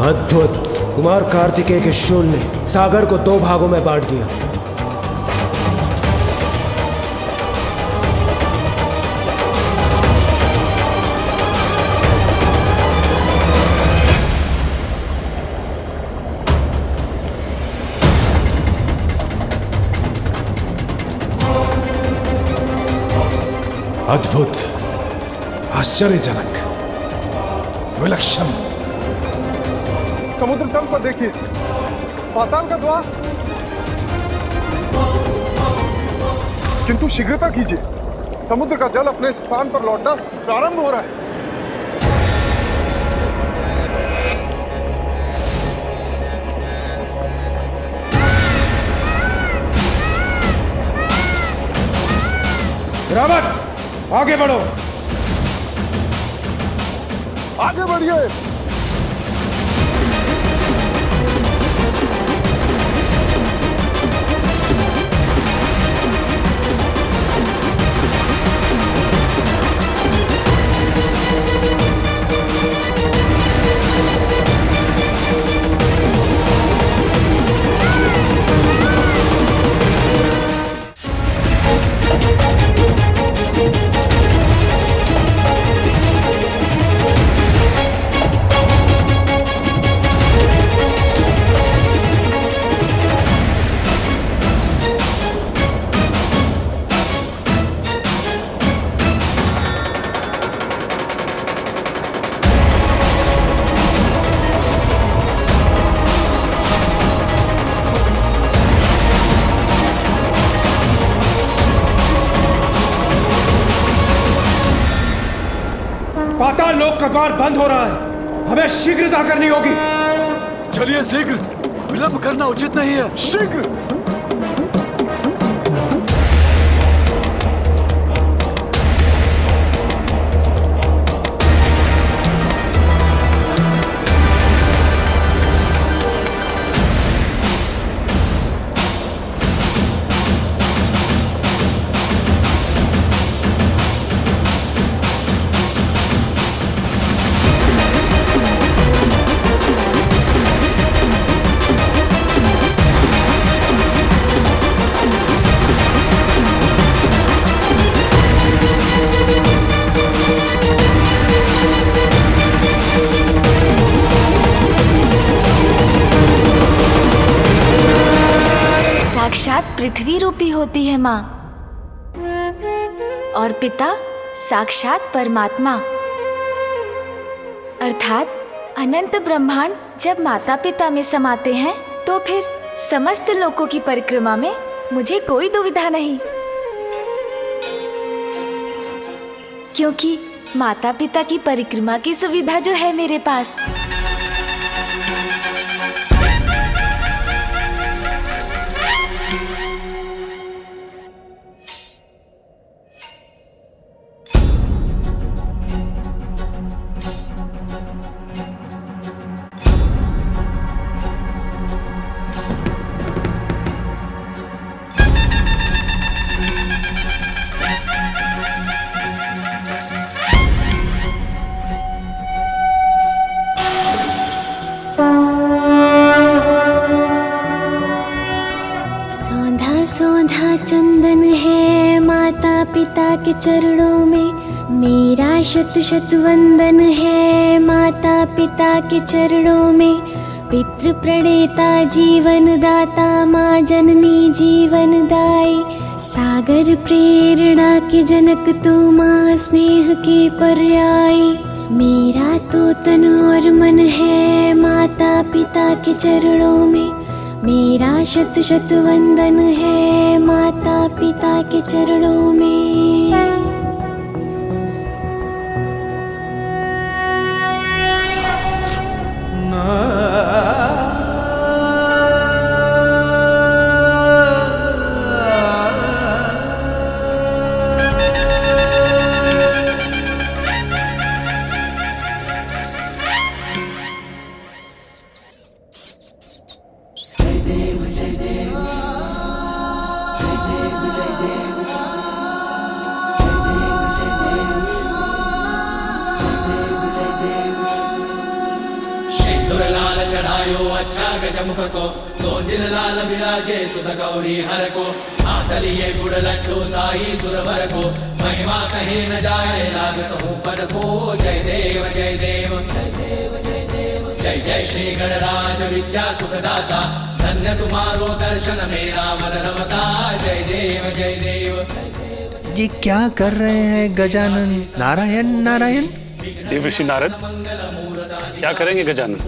अद्भुत! कुमार कार्तिकेय के शूल ने सागर को दो भागों में बांट दिया। अद्भुत, आश्चर्यजनक, विलक्षण। समुद्र तल पर देखिए, पाताल का द्वार। किंतु शीघ्रता कीजिए, समुद्र का जल अपने स्थान पर लौटना प्रारंभ हो रहा है। रावत, आगे बढ़ो। आगे बढ़िए। पाताल लोक का द्वार बंद हो रहा है, हमें शीघ्रता करनी होगी। चलिए शीघ्र, विलंब करना उचित नहीं है। शीघ्र। साक्षात पृथ्वी रूपी होती है माँ, और पिता साक्षात परमात्मा, अर्थात अनंत ब्रह्मांड जब माता पिता में समाते हैं तो फिर समस्त लोकों की परिक्रमा में मुझे कोई दुविधा नहीं, क्योंकि माता पिता की परिक्रमा की सुविधा जो है मेरे पास। के चरणों में मेरा शत शत वंदन है। माता पिता के चरणों में पितृ प्रणेता जीवन दाता, माँ जननी जीवन दाई, सागर प्रेरणा के जनक तू, माँ स्नेह के पर्यायी। मेरा तो तन और मन है माता पिता के चरणों में, मेरा शत शत वंदन है माता पिता के चरणों में। मुख को दो दिल लाल विराजे सुध गौरी हर को, हाथ लिए गुड़ लड्डू साई सुरवर को, महिमा कहे न जाए लागत हूँ पद को। जय देव जय देव जय देव जय देव, जय जय श्री गणराज विद्या सुखदाता, धन्य तुम्हारो दर्शन मेरा मन रमता। जय देव जय देव। ये क्या कर रहे हैं गजानन? नारायण नारायण। देवर्षि नारद, क्या करेंगे गजानन?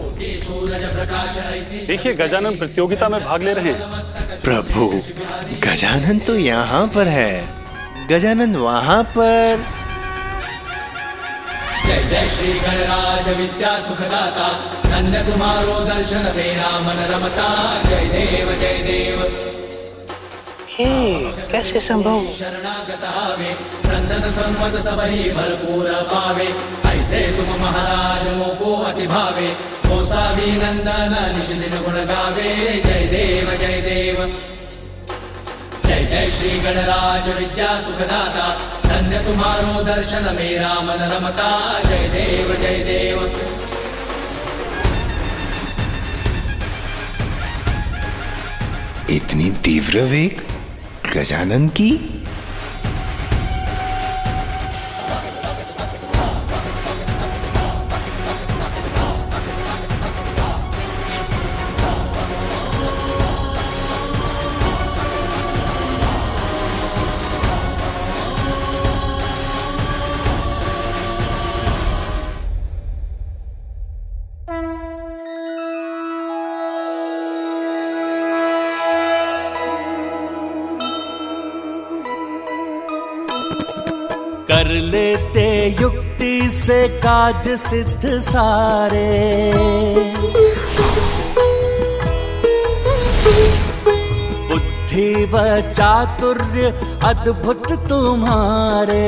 देखिए गजानन प्रतियोगिता में भाग ले रहे हैं। प्रभु, गजानन तो यहाँ पर है, गजानन वहाँ पर। जय जय श्री गणराज विद्या सुखदाता, धन्य तुम्हारो दर्शन मेरा मन रमता। जय देव जय देव। कैसे संभव? शरणागत आवे, संतत संपद सबही भरपूर पावे, ऐसे तुम महाराज मोको अति भावे, गोसावी नंदन निश दिन गुण गावे। जय देव जय देव, जय जय श्री गणराज विद्या सुखदाता, धन्य तुम्हारो दर्शन मेरा मन रमता। जय देव जय देव। इतनी तीव्र वेग गजानन की? कर लेते युक्ति से काज सिद्ध सारे, बुद्धि व चातुर्य अद्भुत तुम्हारे।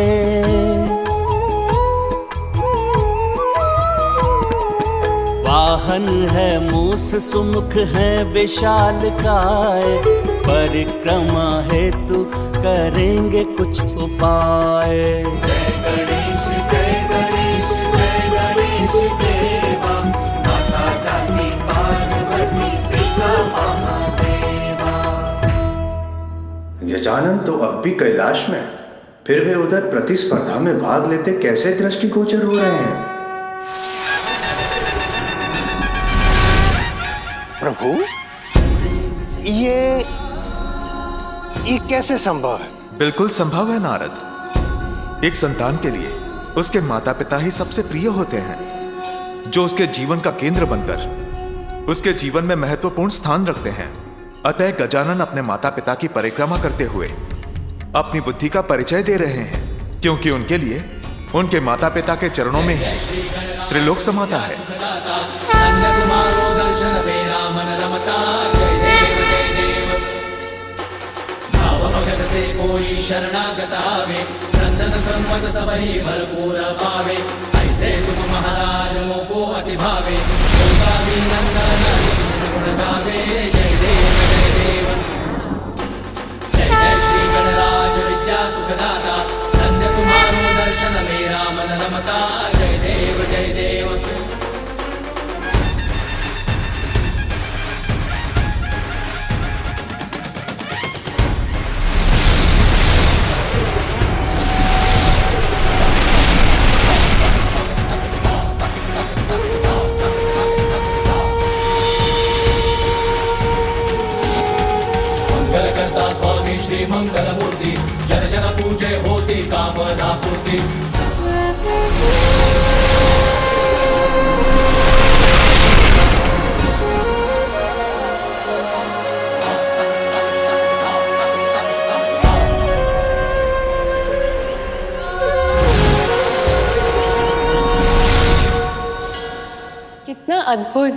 वाहन है मूस सुमुख है विशाल काय, परिक्रमा हेतु करेंगे कुछ उपाय। जय गणेश जय गणेश जय गणेश देवा, माता जाति पार्वती पिता महादेवा। गजानन तो अब भी कैलाश में, फिर वे उधर प्रतिस्पर्धा में भाग लेते कैसे दृष्टिगोचर हो रहे हैं? प्रभु, ये कैसे संभव है? बिल्कुल संभव है नारद। एक संतान के लिए उसके माता पिता ही सबसे प्रिय होते हैं, जो उसके जीवन का केंद्र बनकर उसके जीवन में महत्वपूर्ण स्थान रखते हैं। अतः गजानन अपने माता पिता की परिक्रमा करते हुए अपनी बुद्धि का परिचय दे रहे हैं, क्योंकि उनके लिए उनके माता पिता के चरणों में ही त्रिलोक समाता है। धन्य तुम्हारो दर्शन मेरा मन रमता। जय देव जय देव। भाव भगत से कोई शरणागत आवे, संतत संपद सबही भरपूर पावे। ऐसे तुम महाराज मोको अति भावे, गोसावी नंदन निश दिन गुण गावे। जय देव जय देव, जय जय श्री गणराज विद्या सुखदाता, धन्य तुम्हारो दर्शन मेरा मन रमता। जय देव जय देव। स्वामी श्री मंगल मूर्ति, जन जन पूजे होती कामना पूर्ति। कितना अद्भुत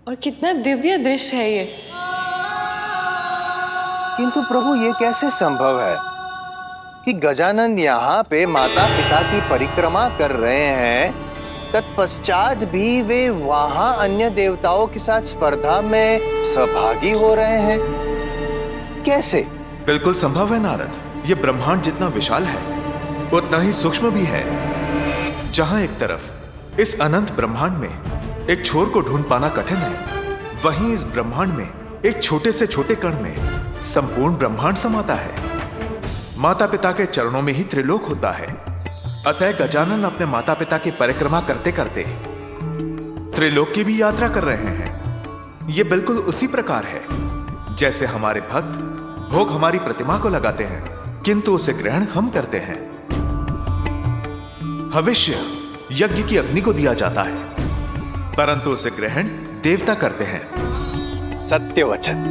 और कितना दिव्य दृश्य है ये। किंतु प्रभु, ये कैसे संभव है कि गजानन यहाँ पे माता पिता की परिक्रमा कर रहे हैं, तत्पश्चात भी वे वहां अन्य देवताओं के साथ स्पर्धा में सहभागी हो रहे हैं? कैसे? बिल्कुल संभव है नारद। ये ब्रह्मांड जितना विशाल है उतना ही सूक्ष्म भी है। जहां एक तरफ इस अनंत ब्रह्मांड में एक छोर को ढूंढ पाना कठिन है, वहीं इस ब्रह्मांड में एक छोटे से छोटे कण में संपूर्ण ब्रह्मांड समाता है। माता पिता के चरणों में ही त्रिलोक होता है। अतः गजानन अपने माता पिता की परिक्रमा करते करते त्रिलोक की भी यात्रा कर रहे हैं। यह बिल्कुल उसी प्रकार है जैसे हमारे भक्त भोग हमारी प्रतिमा को लगाते हैं, किंतु उसे ग्रहण हम करते हैं। भविष्य यज्ञ की अग्नि को दिया जाता है, परंतु उसे ग्रहण देवता करते हैं। सत्य वचन।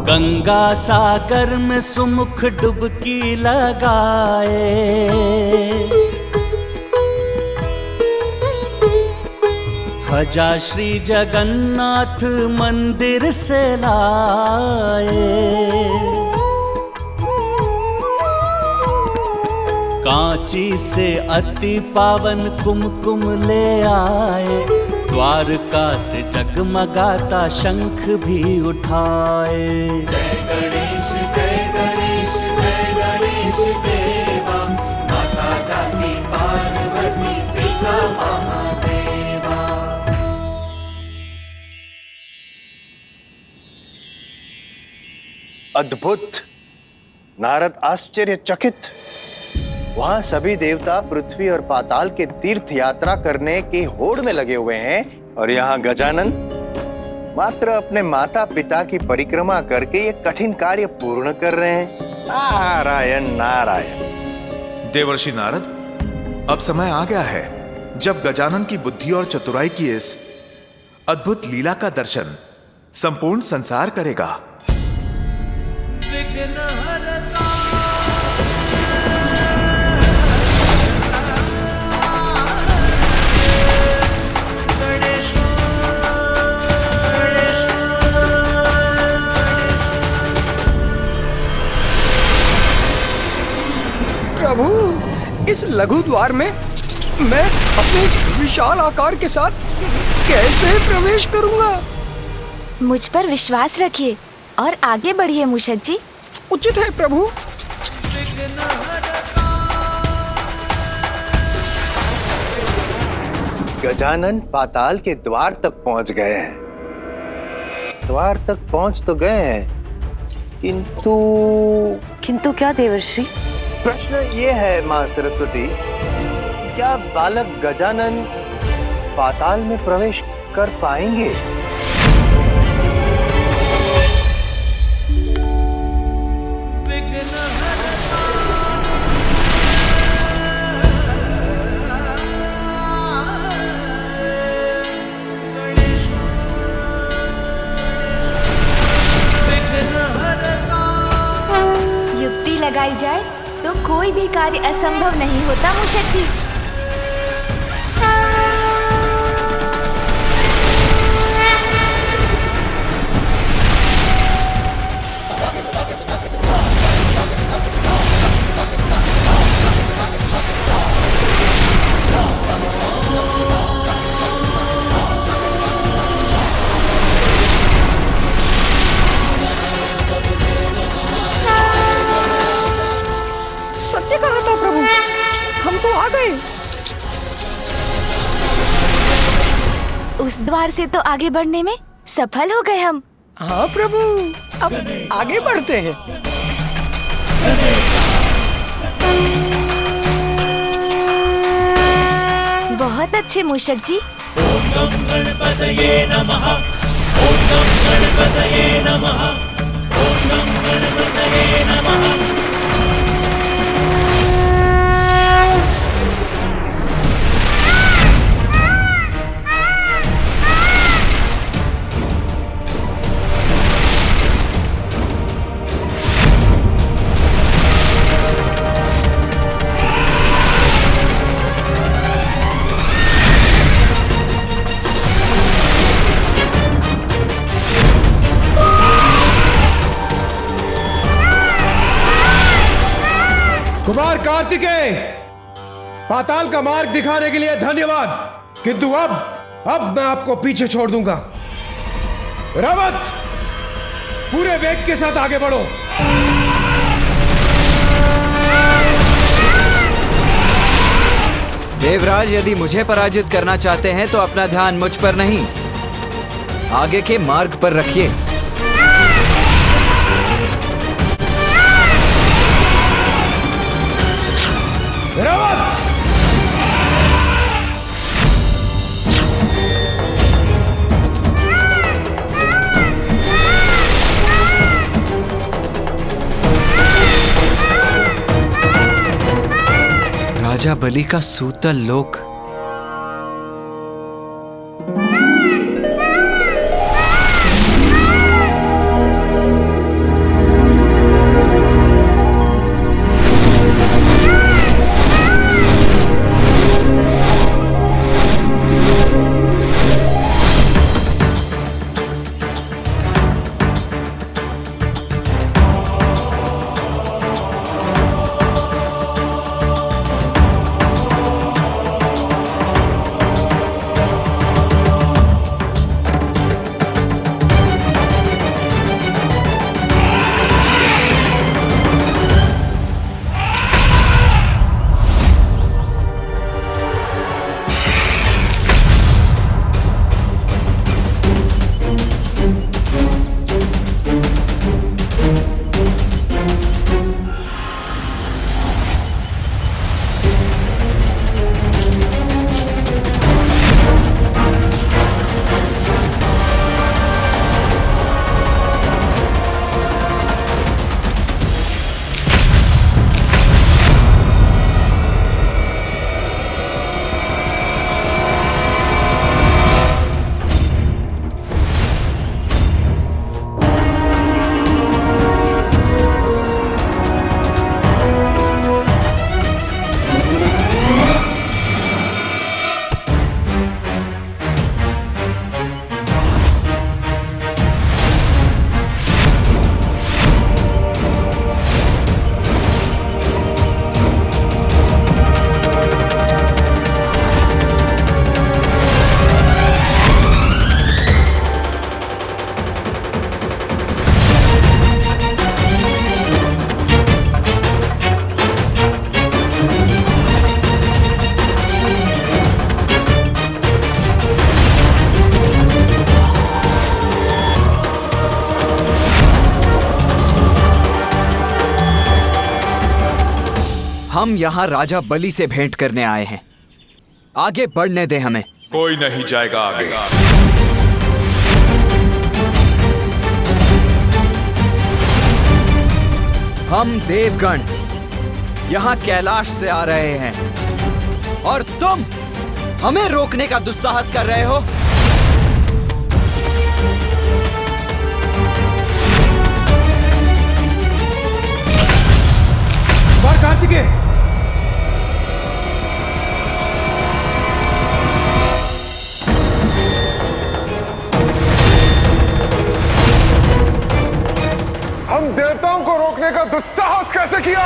गंगा सागर में सुमुख डुबकी लगाए, ध्वजा श्री जगन्नाथ मंदिर से लाए, कांची से अति पावन कुमकुम ले आए, द्वारका से जगमगाता शंख भी उठाए। जय गणेश जय गणेश जय गणेश देवा, माता जाति पार्वती पिता महादेवा। अद्भुत! नारद आश्चर्यचकित। वहां सभी देवता पृथ्वी और पाताल के तीर्थ यात्रा करने की होड़ में लगे हुए हैं, और यहाँ गजानन मात्र अपने माता पिता की परिक्रमा करके ये कठिन कार्य पूर्ण कर रहे हैं। नारायण नारायण। देवर्षि नारद, अब समय आ गया है जब गजानन की बुद्धि और चतुराई की इस अद्भुत लीला का दर्शन संपूर्ण संसार करेगा। प्रभु, इस लघु द्वार में मैं अपने इस विशाल आकार के साथ कैसे प्रवेश करूंगा? मुझ पर विश्वास रखिए और आगे बढ़िए मूषक जी। उचित है प्रभु। गजानन पाताल के द्वार तक पहुंच गए हैं। द्वार तक पहुंच तो गए हैं, किंतु क्या देवर्षि? प्रश्न ये है मां सरस्वती, क्या बालक गजानन पाताल में प्रवेश कर पाएंगे? युक्ति लगाई जाए तो कोई भी कार्य असंभव नहीं होता मूषक जी। सत्य कहा था प्रभु, हम तो आ गए। उस द्वार से तो आगे बढ़ने में सफल हो गए हम। हाँ प्रभु, अब आगे बढ़ते हैं। बहुत अच्छे मूषक जी। ओम गं गणपतये नमः, ओम गं गणपतये नमः, ओम गं गणपतये नमः। कुमार कार्तिकेय, पाताल का मार्ग दिखाने के लिए धन्यवाद, किंतु अब मैं आपको पीछे छोड़ दूंगा। रावत, पूरे वेग के साथ आगे बढ़ो। देवराज, यदि मुझे पराजित करना चाहते हैं तो अपना ध्यान मुझ पर नहीं, आगे के मार्ग पर रखिए। रावत! राजा बलि का सूतल लोक। हम यहाँ राजा बलि से भेंट करने आए हैं। आगे बढ़ने दे हमें। कोई नहीं जाएगा आगे। हम देवगण यहाँ कैलाश से आ रहे हैं और तुम हमें रोकने का दुस्साहस कर रहे हो। कार्तिकेय, हम देवताओं को रोकने का दुस्साहस कैसे किया?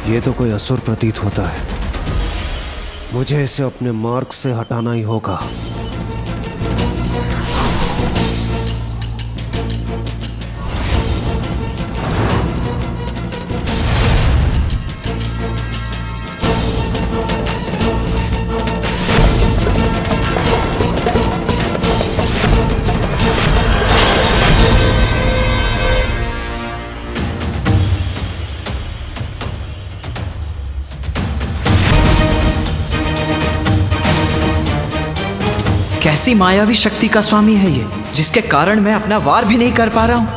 ये तो कोई असुर प्रतीत होता है। मुझे इसे अपने मार्ग से हटाना ही होगा। कैसी मायावी शक्ति का स्वामी है ये, जिसके कारण मैं अपना वार भी नहीं कर पा रहा हूं।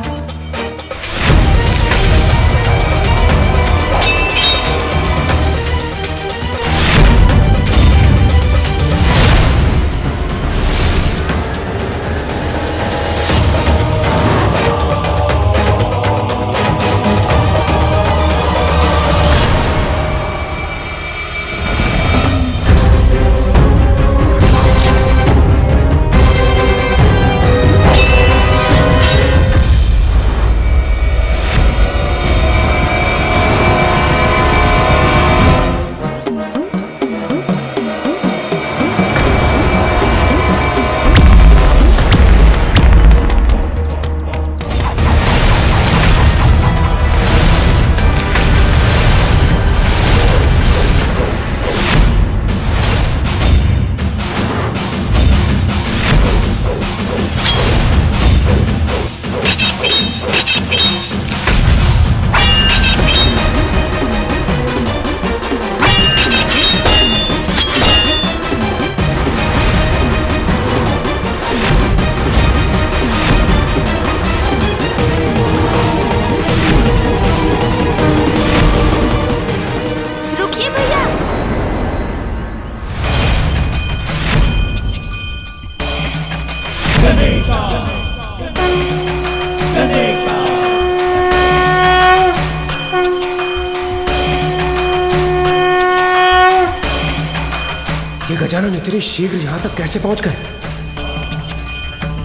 ये गजानन इतनी शीघ्र यहाँ तक कैसे पहुँच गए?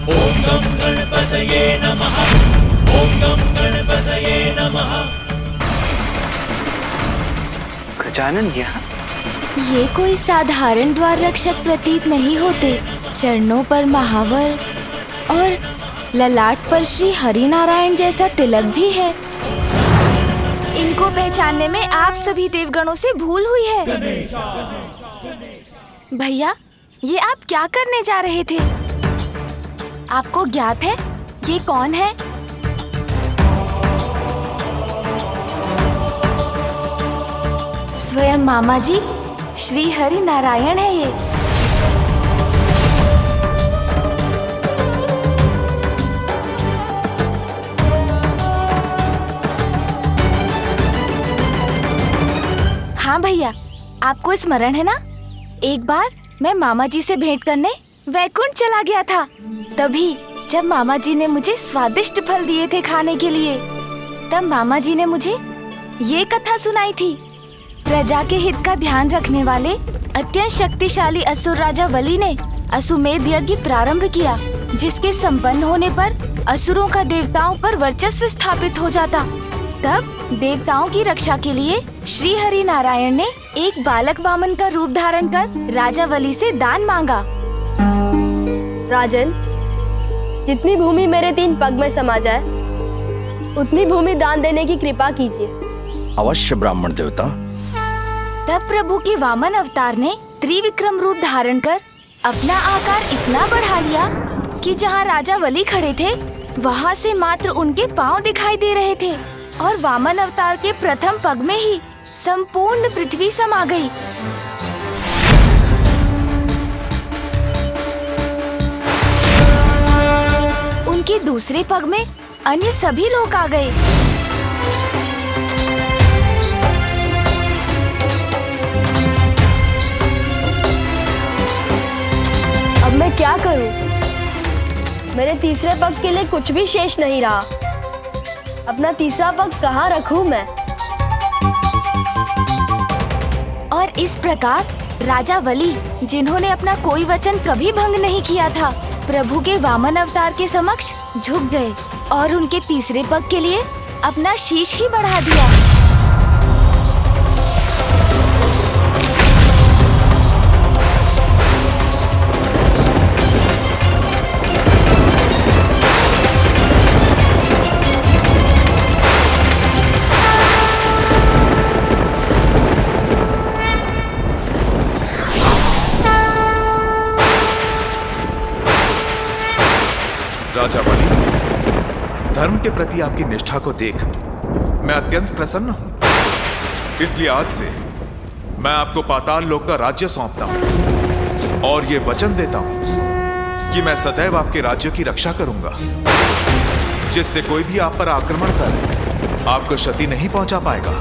ओम गम गणपतये नमः। ओम गम गणपतये नमः। गजानन यहाँ? ये कोई साधारण द्वार रक्षक प्रतीत नहीं होते। चरणों पर महावर और ललाट पर श्री हरिनारायण जैसा तिलक भी है। इनको पहचानने में आप सभी देवगणों से भूल हुई है। भैया, ये आप क्या करने जा रहे थे? आपको ज्ञात है ये कौन है? स्वयं मामा जी श्री हरि नारायण है ये। हाँ भैया, आपको स्मरण है ना, एक बार मैं मामा जी से भेंट करने वैकुंठ चला गया था। तभी जब मामा जी ने मुझे स्वादिष्ट फल दिए थे खाने के लिए, तब मामा जी ने मुझे ये कथा सुनाई थी। प्रजा के हित का ध्यान रखने वाले अत्यंत शक्तिशाली असुर राजा बलि ने अश्वमेध यज्ञ प्रारंभ किया, जिसके संपन्न होने पर असुरों का देवताओं पर वर्चस्व स्थापित हो जाता। तब देवताओं की रक्षा के लिए श्री हरि नारायण ने एक बालक वामन का रूप धारण कर राजा बलि से दान मांगा। राजन, जितनी भूमि मेरे 3 पग में समा जाए, उतनी भूमि दान देने की कृपा कीजिए। अवश्य ब्राह्मण देवता। तब प्रभु के वामन अवतार ने त्रिविक्रम रूप धारण कर अपना आकार इतना बढ़ा लिया कि जहाँ राजा बलि खड़े थे वहाँ से मात्र उनके पांव दिखाई दे रहे थे और वामन अवतार के प्रथम पग में ही संपूर्ण पृथ्वी समा गई। उनके दूसरे पग में अन्य सभी लोग आ गए। अब मैं क्या करूं? मेरे तीसरे पग के लिए कुछ भी शेष नहीं रहा। अपना तीसरा पग कहाँ रखूं मैं? और इस प्रकार राजा वली, जिन्होंने अपना कोई वचन कभी भंग नहीं किया था, प्रभु के वामन अवतार के समक्ष झुक गए और उनके तीसरे पग के लिए अपना शीश ही बढ़ा दिया। राजा बलि, धर्म के प्रति आपकी निष्ठा को देख मैं अत्यंत प्रसन्न हूं। इसलिए आज से मैं आपको पाताल लोक का राज्य सौंपता हूं और ये वचन देता हूं कि मैं सदैव आपके राज्य की रक्षा करूंगा, जिससे कोई भी आप पर आक्रमण कर आपको क्षति नहीं पहुंचा पाएगा।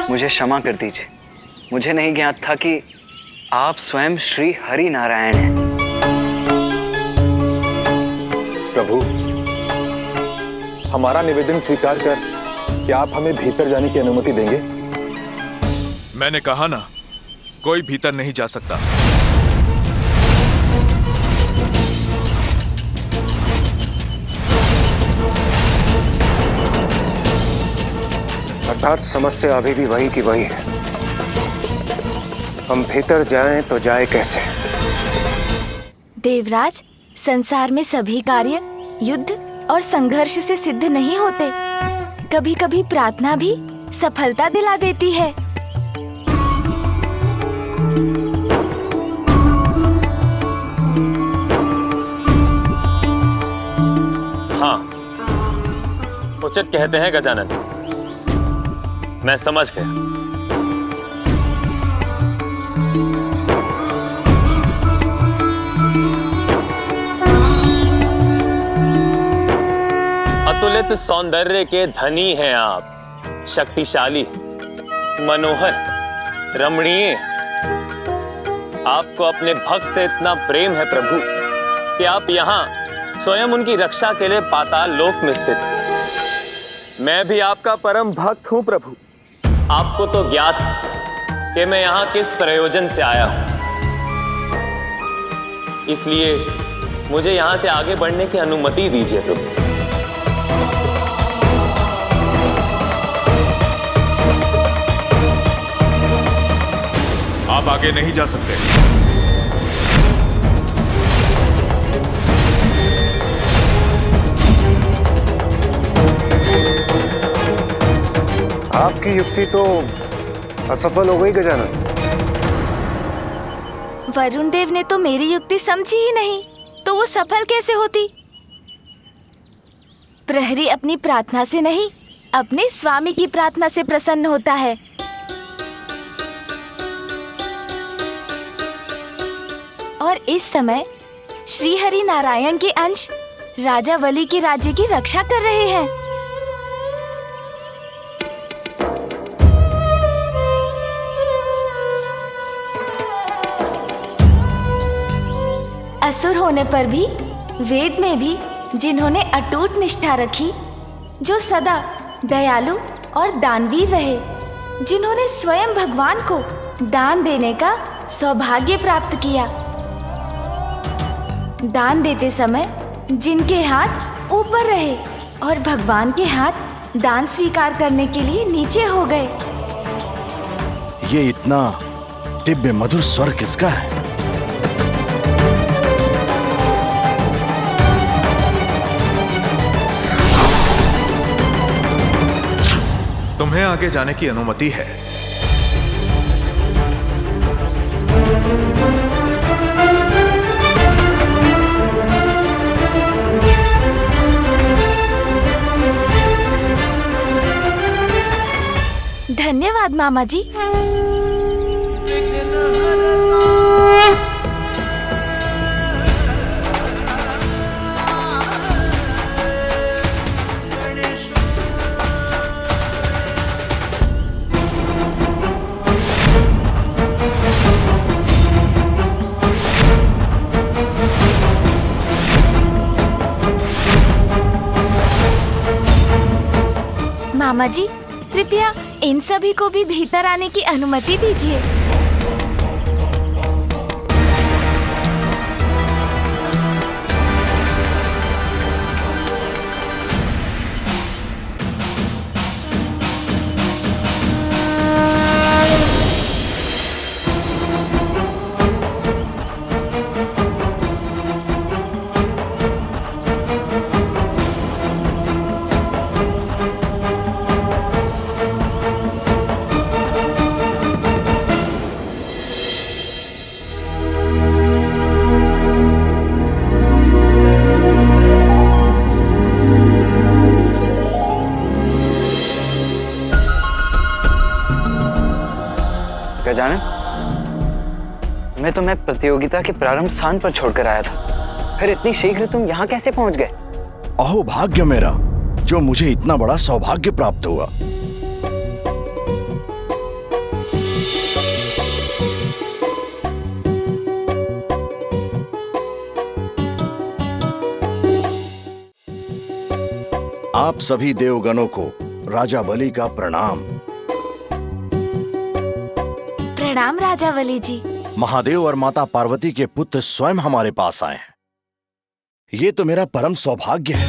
मुझे क्षमा कर दीजिए, मुझे नहीं ज्ञात था कि आप स्वयं श्री हरि नारायण हैं। प्रभु, हमारा निवेदन स्वीकार कर क्या आप हमें भीतर जाने की अनुमति देंगे? मैंने कहा ना, कोई भीतर नहीं जा सकता। अर्थात समस्या अभी भी वही की वही है। हम भीतर जाएं तो जाए कैसे? देवराज, संसार में सभी कार्य युद्ध और संघर्ष से सिद्ध नहीं होते। कभी कभी प्रार्थना भी सफलता दिला देती है। हाँ, उचित कहते हैं गजानन, मैं समझ गया। अतुलित सौंदर्य के धनी हैं आप, शक्तिशाली, मनोहर, रमणीय। आपको अपने भक्त से इतना प्रेम है प्रभु कि आप यहाँ स्वयं उनकी रक्षा के लिए पाताल लोक में स्थित हैं। मैं भी आपका परम भक्त हूँ प्रभु। आपको तो ज्ञात है कि मैं यहाँ किस प्रयोजन से आया हूँ, इसलिए मुझे यहाँ से आगे बढ़ने की अनुमति दीजिए प्रभु। आप आगे नहीं जा सकते। आपकी युक्ति तो असफल हो गई गजानन। वरुण देव ने तो मेरी युक्ति समझी ही नहीं, तो वो सफल कैसे होती? प्रहरी अपनी प्रार्थना से नहीं, अपने स्वामी की प्रार्थना से प्रसन्न होता है। और इस समय श्री हरि नारायण के अंश राजा वली के राज्य की रक्षा कर रहे हैं। असुर होने पर भी, वेद में भी जिन्होंने अटूट निष्ठा रखी, जो सदा दयालु और दानवीर रहे, जिन्होंने स्वयं भगवान को दान देने का सौभाग्य प्राप्त किया। दान देते समय जिनके हाथ ऊपर रहे और भगवान के हाथ दान स्वीकार करने के लिए नीचे हो गए। ये इतना दिव्य मधुर स्वर किसका है? तुम्हें आगे जाने की अनुमति है। धन्यवाद मामा जी। मामा जी, कृपया इन सभी को भी भीतर आने की अनुमति दीजिए। गजानन, मैं तुम्हें प्रतियोगिता के प्रारंभ स्थान पर छोड़कर आया था, फिर इतनी शीघ्र तुम यहाँ कैसे पहुंच गए? अहो भाग्य मेरा, जो मुझे इतना बड़ा सौभाग्य प्राप्त हुआ। आप सभी देवगणों को राजा बलि का प्रणाम। प्रणाम राजा बलि जी। महादेव और माता पार्वती के पुत्र स्वयं हमारे पास आए हैं। ये तो मेरा परम सौभाग्य है।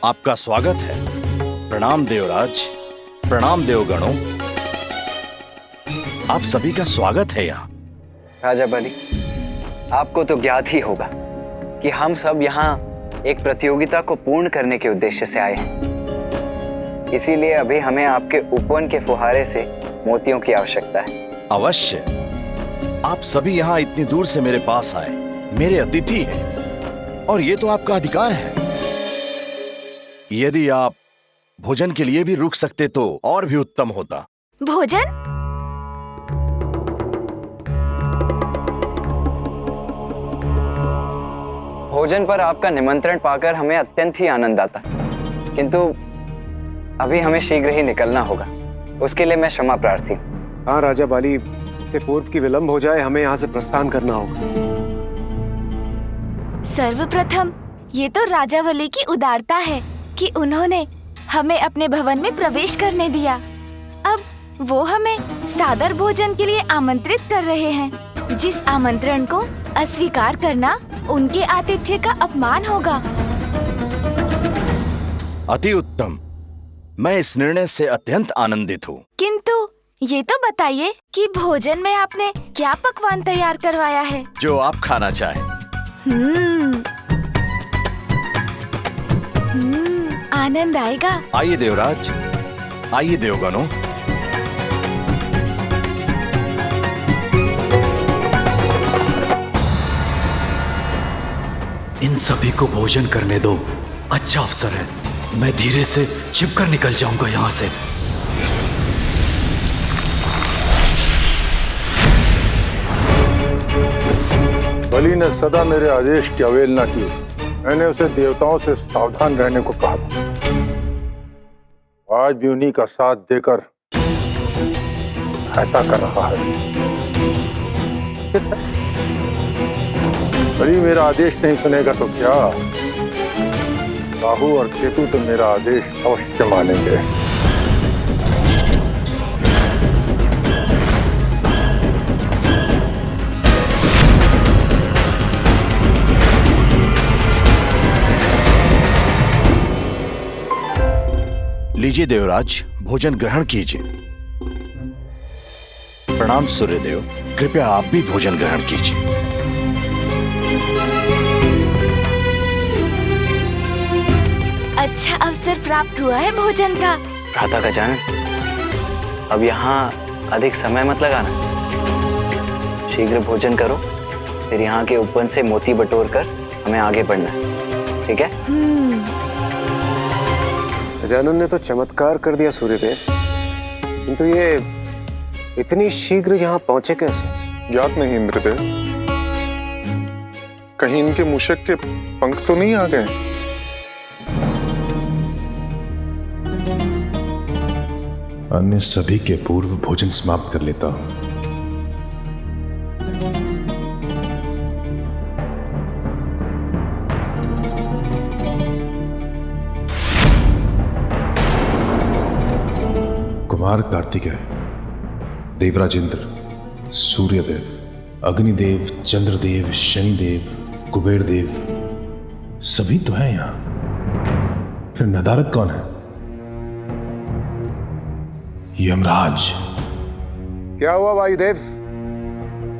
आपका स्वागत है। प्रणाम देवराज, प्रणाम देवगणों। आप सभी का स्वागत है यहाँ। राजा बलि, आपको तो ज्ञात ही होगा कि हम सब यहाँ एक प्रतियोगिता को पूर्ण करने के उद्देश्य से आए हैं। इसीलिए अभी हमें आपके उपवन के फुहारे से मोतियों की आवश्यकता है। अवश्य। आप सभी यहाँ इतनी दूर से मेरे पास आए, मेरे अतिथि हैं, और ये तो आपका अधिकार है। यदि आप भोजन के लिए भी रुक सकते तो और भी उत्तम होता। भोजन? भोजन पर आपका निमंत्रण पाकर हमें अत्यंत ही आनंद आता, किंतु अभी हमें शीघ्र ही निकलना होगा। उसके लिए मैं क्षमा प्रार्थी हूँ। हाँ राजा बाली, से पूर्व की विलंब हो जाए, हमें यहाँ से प्रस्थान करना होगा। सर्वप्रथम ये तो राजा बलि की उदारता है कि उन्होंने हमें अपने भवन में प्रवेश करने दिया। अब वो हमें सादर भोजन के लिए आमंत्रित कर रहे हैं, जिस आमंत्रण को अस्वीकार करना उनके आतिथ्य का अपमान होगा। अति उत्तम। मैं इस निर्णय से अत्यंत आनंदित हूँ। किंतु ये तो बताइए कि भोजन में आपने क्या पकवान तैयार करवाया है? जो आप खाना चाहें। आनंद आएगा। आइए देवराज, आइए देवगणों। इन सभी को भोजन करने दो। अच्छा अवसर है, मैं धीरे से छिपकर निकल जाऊंगा यहाँ से। बलि ने सदा मेरे आदेश की अवहेलना की। मैंने उसे देवताओं से सावधान रहने को कहा था। आज भी उन्हीं का साथ देकर सहायता कर रहा है। बलि मेरा आदेश नहीं सुनेगा तो क्या, राहु और केतु तो मेरा आदेश अवश्य मानेंगे। लीजिए देवराज, भोजन ग्रहण कीजिए। प्रणाम सूर्यदेव, कृपया आप भी भोजन ग्रहण कीजिए। अच्छा अवसर प्राप्त हुआ है भोजन का। भ्राता गजानन, अब यहाँ अधिक समय मत लगाना, शीघ्र भोजन करो, फिर यहाँ के उपवन से मोती बटोर कर हमें आगे बढ़ना है, ठीक है? गजानन ने तो चमत्कार कर दिया सूर्यदेव, किंतु ये इतनी शीघ्र यहाँ पहुंचे कैसे? ज्ञात नहीं इंद्रदेव, कहीं इनके मूषक के पंख तो नहीं आ गए? अन्य सभी के पूर्व भोजन समाप्त कर लेता हूं। कुमार कार्तिकेय, देवराज इंद्र, सूर्यदेव, अग्निदेव, चंद्रदेव, शनिदेव, कुबेर देव सभी तो हैं यहां। फिर नदारद कौन है? यमराज। क्या हुआ वायुदेव,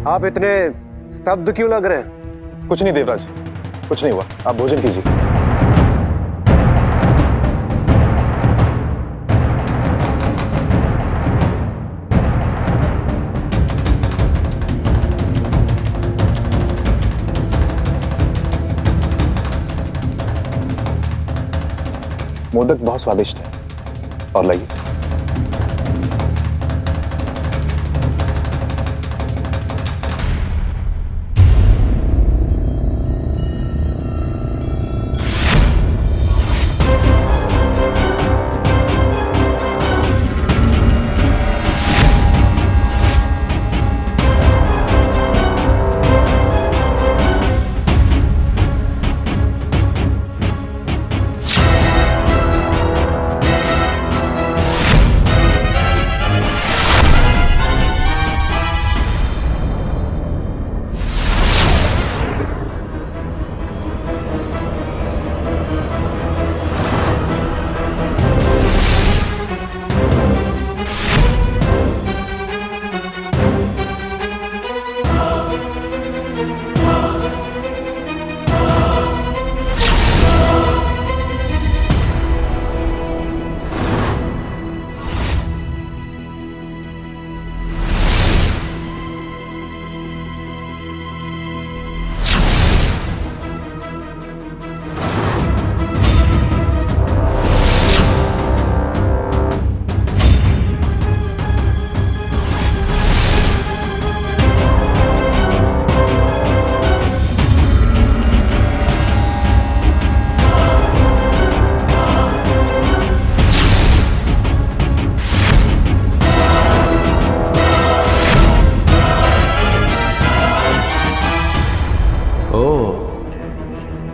आप इतने स्तब्ध क्यों लग रहे हैं? कुछ नहीं देवराज, कुछ नहीं हुआ, आप भोजन कीजिए। मोदक बहुत स्वादिष्ट है, और लाइए।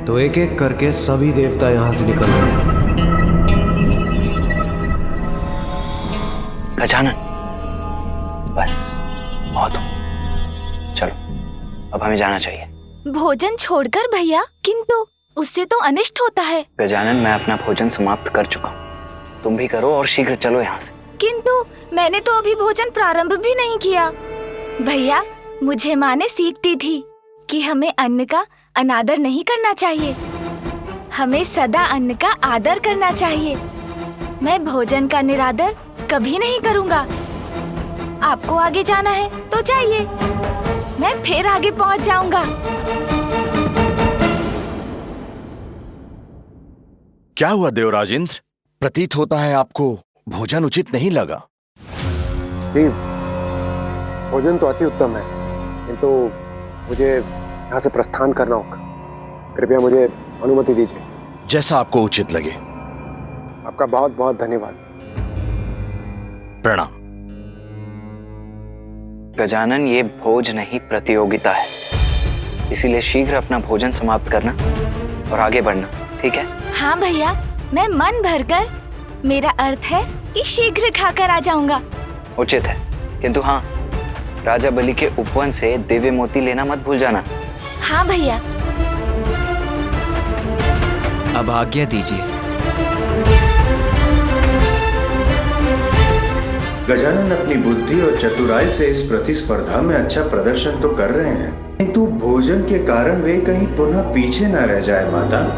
तो एक एक करके सभी देवता यहां से निकल गए। गजानन, बस बहुत हो, चलो अब हमें जाना चाहिए। भोजन छोड़कर भैया, किंतु उससे तो अनिष्ट होता है। गजानन, मैं अपना भोजन समाप्त कर चुका हूँ, तुम भी करो और शीघ्र चलो यहाँ से। किंतु मैंने तो अभी भोजन प्रारंभ भी नहीं किया। भैया, मुझे माँ ने सीख दी थी कि हमें अन्न का अनादर नहीं करना चाहिए, हमें सदा अन्न का आदर करना चाहिए। मैं भोजन का निरादर कभी नहीं करूँगा। आपको आगे जाना है तो जाइए, मैं फिर आगे पहुँच जाऊंगा। क्या हुआ देवराज इंद्र? प्रतीत होता है आपको भोजन उचित नहीं लगा। भोजन तो अति उत्तम है, किंतु मुझे यहाँ से प्रस्थान करना होगा। कृपया मुझे अनुमति दीजिए। जैसा आपको उचित लगे। आपका बहुत बहुत धन्यवाद। प्रणाम। गजानन, ये भोज नहीं प्रतियोगिता है, इसीलिए शीघ्र अपना भोजन समाप्त करना और आगे बढ़ना, ठीक है? हाँ भैया, मैं मन भरकर, मेरा अर्थ है कि शीघ्र खाकर आ जाऊंगा। उचित है, किंतु हाँ, राजा बलि के उपवन से दिव्य मोती लेना मत भूल जाना। हाँ भैया। अब आज्ञा दीजिए। गजानन अपनी बुद्धि और चतुराई से इस प्रतिस्पर्धा में अच्छा प्रदर्शन तो कर रहे हैं, किंतु भोजन के कारण वे कहीं पुनः पीछे न रह जाए माता।